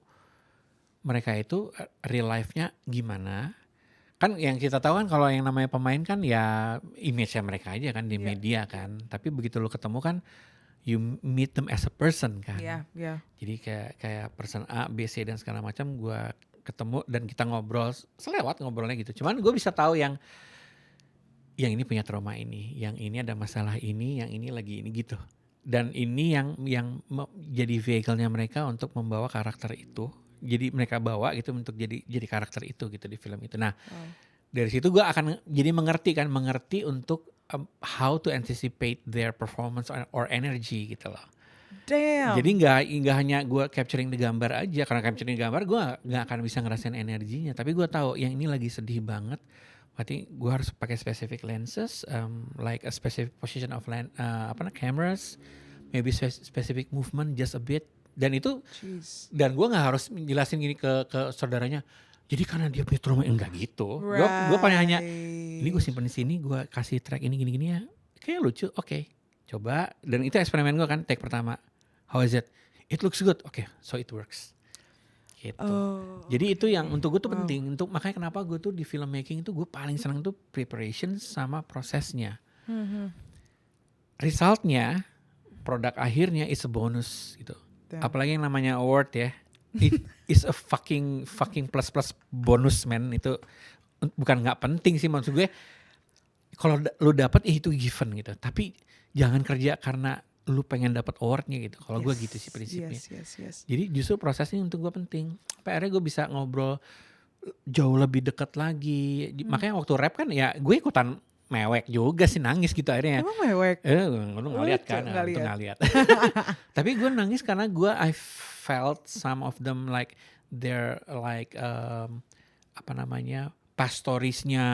mereka itu real life-nya gimana. Kan yang kita tahu kan kalau yang namanya pemain kan ya image-nya mereka aja kan di media kan, tapi begitu lu ketemu kan you meet them as a person kan. Jadi kayak person A, B, C dan segala macam gue ketemu dan kita ngobrol selewat ngobrolnya gitu. Cuman gue bisa tahu yang ini punya trauma ini, yang ini ada masalah ini, yang ini lagi ini gitu. Dan ini yang jadi vehicle-nya mereka untuk membawa karakter itu. Jadi mereka bawa gitu untuk jadi karakter itu gitu di film itu. Nah, dari situ gue akan jadi mengerti untuk how to anticipate their performance or energy gitu loh. Damn. Jadi nggak hanya gue capturing the gambar aja, karena capturing the gambar gue nggak akan bisa ngerasain energinya. Tapi gue tahu yang ini lagi sedih banget, berarti gue harus pakai specific lenses, like a specific position of cameras, maybe specific movement just a bit. Dan itu, dan gue nggak harus menjelasin gini ke saudaranya. Jadi karena dia punya trauma, enggak gitu. Gue paling hanya ini gue simpen di sini, gue kasih track ini gini ya, kayak lucu, oke, coba. Dan itu eksperimen gue kan, take pertama, how is it? It looks good, oke, so it works. Gitu. Jadi itu yang untuk gue tuh penting, untuk makanya kenapa gue tuh di filmmaking itu gue paling senang tuh preparation sama prosesnya. Resultnya, produk akhirnya is a bonus gitu. Apalagi yang namanya award ya. It is a fucking plus bonus man. Itu bukan nggak penting sih, maksud gue kalau lu dapat itu given gitu, tapi jangan kerja karena lu pengen dapat awardnya gitu. Kalau gue gitu sih prinsipnya. Yes. Jadi justru prosesnya untuk gue penting. Sampai akhirnya gue bisa ngobrol jauh lebih dekat lagi. Makanya waktu rap kan ya gue ikutan mewek juga sih, nangis gitu akhirnya. Emang mewek? Lu nggak lihat kan? Nggak Untung lihat. nggak lihat. Tapi gue nangis karena I felt some of them like they're like apa namanya, pastorisnya,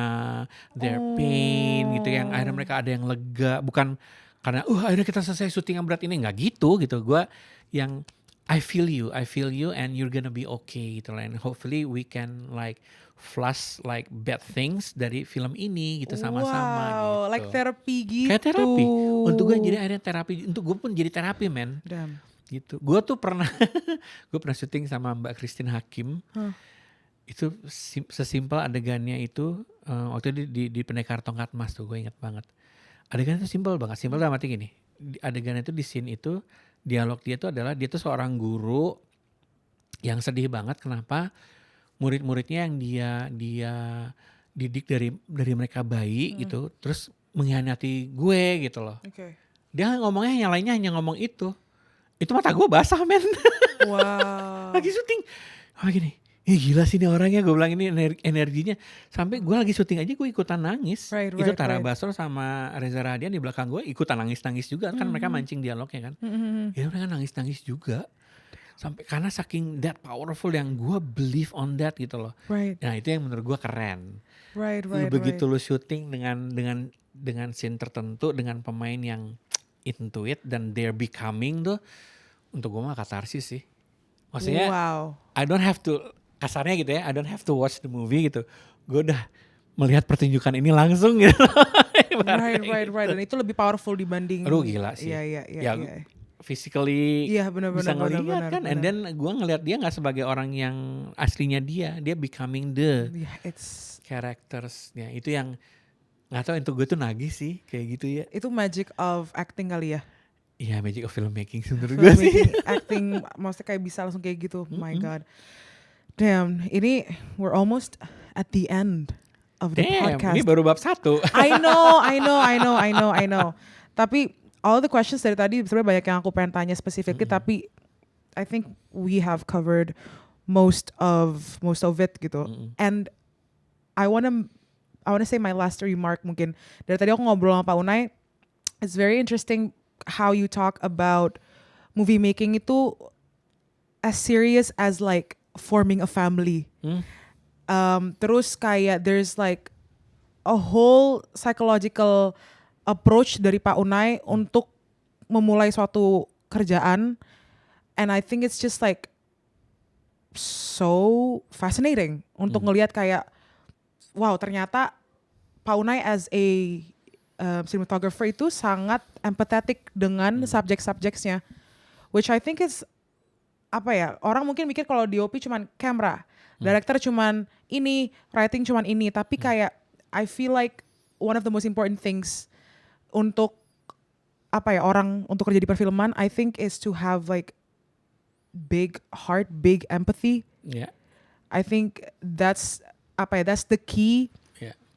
their pain gitu, yang akhirnya mereka ada yang lega, bukan karena akhirnya kita selesai syuting yang berat ini, nggak gitu. Gue yang I feel you and you're gonna be okay gitu lah, and hopefully we can like flush like bad things dari film ini gitu sama-sama gitu. Like therapy gitu. Kayak terapi. Untuk gue jadi akhirnya terapi, untuk gue pun jadi terapi men. Damn. Gitu. Gue tuh pernah syuting sama Mbak Christine Hakim. Itu sesimpel adegannya itu waktu di Pendekar Tongkat Emas tuh, gue inget banget. Adegannya itu simpel banget. Simpel dalam arti gini. Adegannya itu di scene itu, dialog dia itu adalah dia tuh seorang guru yang sedih banget kenapa murid-muridnya yang dia didik dari mereka bayi gitu, terus mengkhianati gue gitu loh. Okay. Dia ngomongnya yang lainnya hanya ngomong itu mata gue basah men. Wow. Lagi syuting gini, gila sih ini orangnya, gue bilang ini energinya, sampai gue lagi syuting aja gue ikutan nangis. Itu Tara Basro sama Reza Radian di belakang gue ikutan nangis juga kan, mereka mancing dialognya kan. Ya mereka nangis juga. Sampai karena saking that powerful yang gue believe on that gitu loh. Nah itu yang menurut gue keren. Begitu lu syuting dengan scene tertentu, dengan pemain yang into it dan they're becoming tuh, untuk gue mah katarsis sih. Maksudnya I don't have to, kasarnya gitu ya, I don't have to watch the movie gitu. Gue udah melihat pertunjukan ini langsung gitu. Right. Dan itu lebih powerful dibanding. Gila sih. Iya. Physically bisa ngelihat kan. And then gue ngelihat dia gak sebagai orang yang aslinya dia becoming the characters. Ya, itu yang gak tahu, untuk gue tuh nagih sih kayak gitu ya. Itu magic of acting kali ya. Iya, magic of filmmaking menurut gue sih. Acting maksudnya kayak bisa langsung kayak gitu. My God. Damn, ini we're almost at the end of the podcast. Ini baru bab 1. I know. Tapi all the questions dari tadi sebenarnya banyak yang aku pengen tanya specifically, tapi I think we have covered most of it gitu. And I wanna say my last remark mungkin. Dari tadi aku ngobrol sama Pak Unai, it's very interesting how you talk about movie making itu as serious as like forming a family. Terus kayak there's like a whole psychological approach dari Pak Unai untuk memulai suatu kerjaan, and I think it's just like so fascinating untuk ngelihat kayak wow, ternyata Pak Unai as a cinematographer itu sangat empathetic dengan subjek-subjeknya, which I think is apa ya, orang mungkin mikir kalau DOP cuman kamera, director cuman ini, writing cuman ini, tapi kayak I feel like one of the most important things untuk apa ya, orang untuk kerja di perfilman, I think is to have like big heart, big empathy. I think that's the key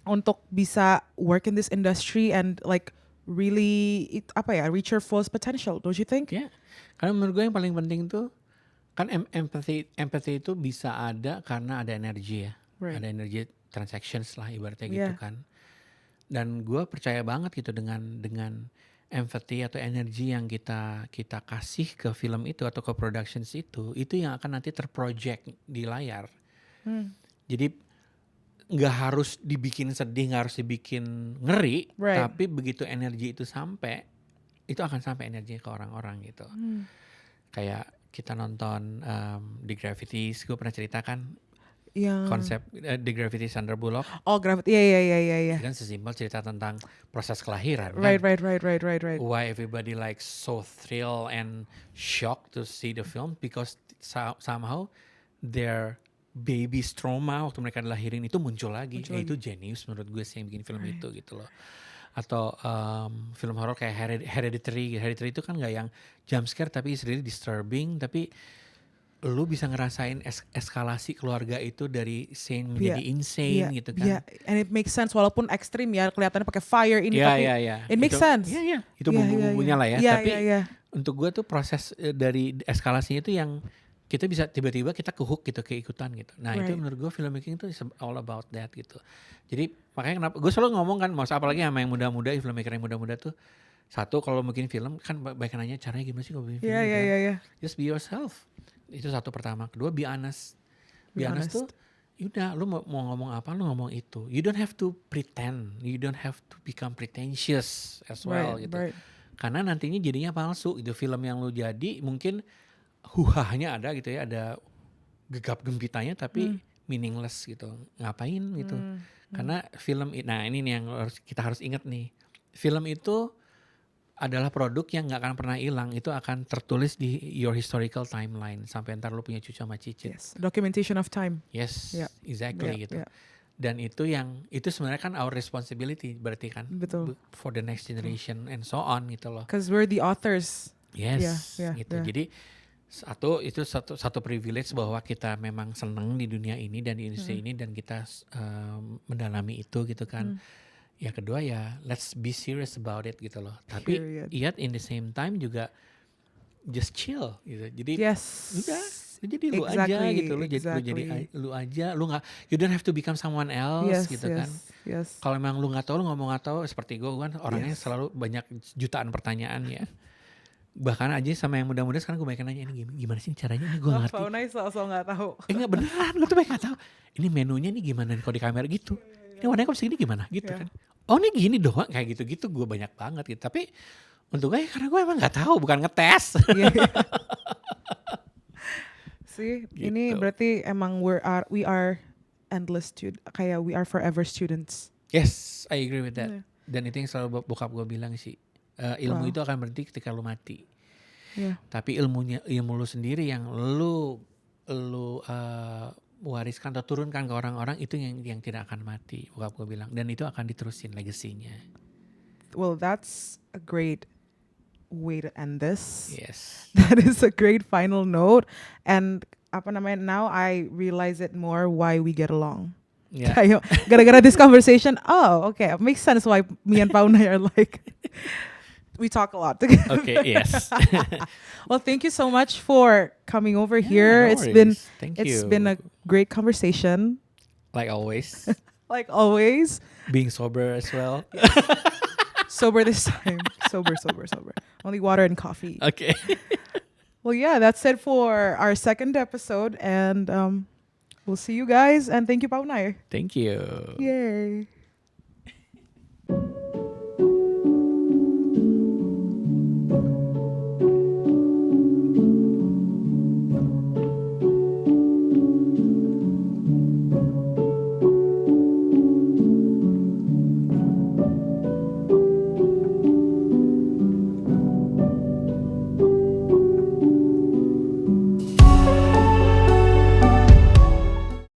untuk bisa work in this industry and like really reach your fullest potential, don't you think? Karena menurut gue yang paling penting tuh kan empathy itu bisa ada karena ada energi ya. Ada energi transactions lah ibaratnya gitu kan. Dan gue percaya banget gitu dengan empathy atau energi yang kita kasih ke film itu atau ke productions itu yang akan nanti terproject di layar. Jadi nggak harus dibikin sedih, nggak harus dibikin ngeri, tapi begitu energi itu sampai, itu akan sampai energinya ke orang-orang gitu. Kayak kita nonton The Gravities, gue pernah ceritakan konsep The Gravity Sandra Bullock. Gravity, iya. Kan sesimpel cerita tentang proses kelahiran. Right. Why everybody like so thrilled and shocked to see the film, because somehow their baby's trauma waktu mereka dilahirin itu muncul lagi. Itu genius menurut gue sih yang bikin film itu gitu loh. Atau film horor kayak Hereditary itu kan gak yang jump scare tapi it's really disturbing, tapi lu bisa ngerasain eskalasi keluarga itu dari sane menjadi insane gitu kan. Yeah, and it makes sense walaupun ekstrim ya kelihatannya pakai fire ini Iya, tapi iya, iya. it makes sense. Iya, itu Yeah, bumbu-bumbunya lah ya. Yeah, Tapi yeah. untuk gue tuh proses dari eskalasinya itu yang kita bisa tiba-tiba kita ke hook gitu, keikutan gitu. Nah itu Right. menurut gue filmmaking itu is all about that gitu. Jadi makanya kenapa gue selalu ngomong kan, apalagi sama yang muda-muda, filmmaker yang muda-muda tuh, satu kalau bikin film kan banyak nanya caranya gimana sih kalau bikin film. Yeah. Just be yourself. Itu satu pertama. Kedua, be honest. Be honest. Tuh, yaudah lu mau ngomong apa, lu ngomong itu. You don't have to pretend. You don't have to become pretentious as well gitu. Right. Karena nantinya jadinya palsu. Itu film yang lu jadi mungkin huhahnya ada gitu ya, ada gegap gempitanya tapi meaningless gitu. Ngapain gitu. Karena film, nah ini nih yang kita harus ingat nih. Film itu adalah produk yang gak akan pernah hilang. Itu akan tertulis di your historical timeline sampai ntar lu punya cucu sama cicit. Yes, documentation of time. Yes, Yeah. exactly gitu. Yeah. Dan itu sebenarnya kan our responsibility berarti kan. Betul. For the next generation and so on gitu loh. Because we're the authors. Yes, Yeah. gitu. Jadi satu privilege bahwa kita memang senang di dunia ini dan di industri ini dan kita mendalami itu gitu kan. Ya kedua ya let's be serious about it gitu loh. Tapi yet in the same time juga just chill gitu. Jadi udah jadi lu aja gitu, lu jadi lu aja, lu nggak, you don't have to become someone else gitu kan. Yes. Kalau memang lu nggak tahu, lu ngomong nggak tahu, seperti gue kan orangnya selalu banyak jutaan pertanyaan ya. Bahkan aja sama yang muda-muda sekarang gue banyak nanya, ini gimana sih caranya, ini gue ngerti. Faunai so nggak tahu. Enggak beneran, gue tuh banyak nggak tahu. Ini menunya nih gimana kalau di kamera gitu. Ini warnanya kok segini gimana gitu kan. Oh ini gini doang kayak gitu-gitu gue banyak banget gitu. Tapi untungnya karena gue emang nggak tahu, bukan ngetes. See, Gitu. ini berarti emang we are endless student, kayak we are forever students. Yes, I agree with that. Dan itu yang selalu bokap gue bilang sih. Ilmu itu akan berhenti ketika lu mati. Tapi ilmu lu sendiri yang lu wariskan atau turunkan ke orang-orang itu yang tidak akan mati, bokap gue bilang, dan itu akan diterusin legasinya. Well, that's a great way to end this. Yes. That is a great final note, and now I realize it more why we get along. Yeah. Kayak gara-gara this conversation, okay, it makes sense why me and Paunay are like we talk a lot together. Okay, yes. Well, thank you so much for coming over here. No It's been a great conversation. Like always. Like always. Being sober as well. Sober this time. Sober. Only water and coffee. Okay. Well, yeah, that's it for our second episode, and we'll see you guys. And thank you, Paunay. Thank you. Yay.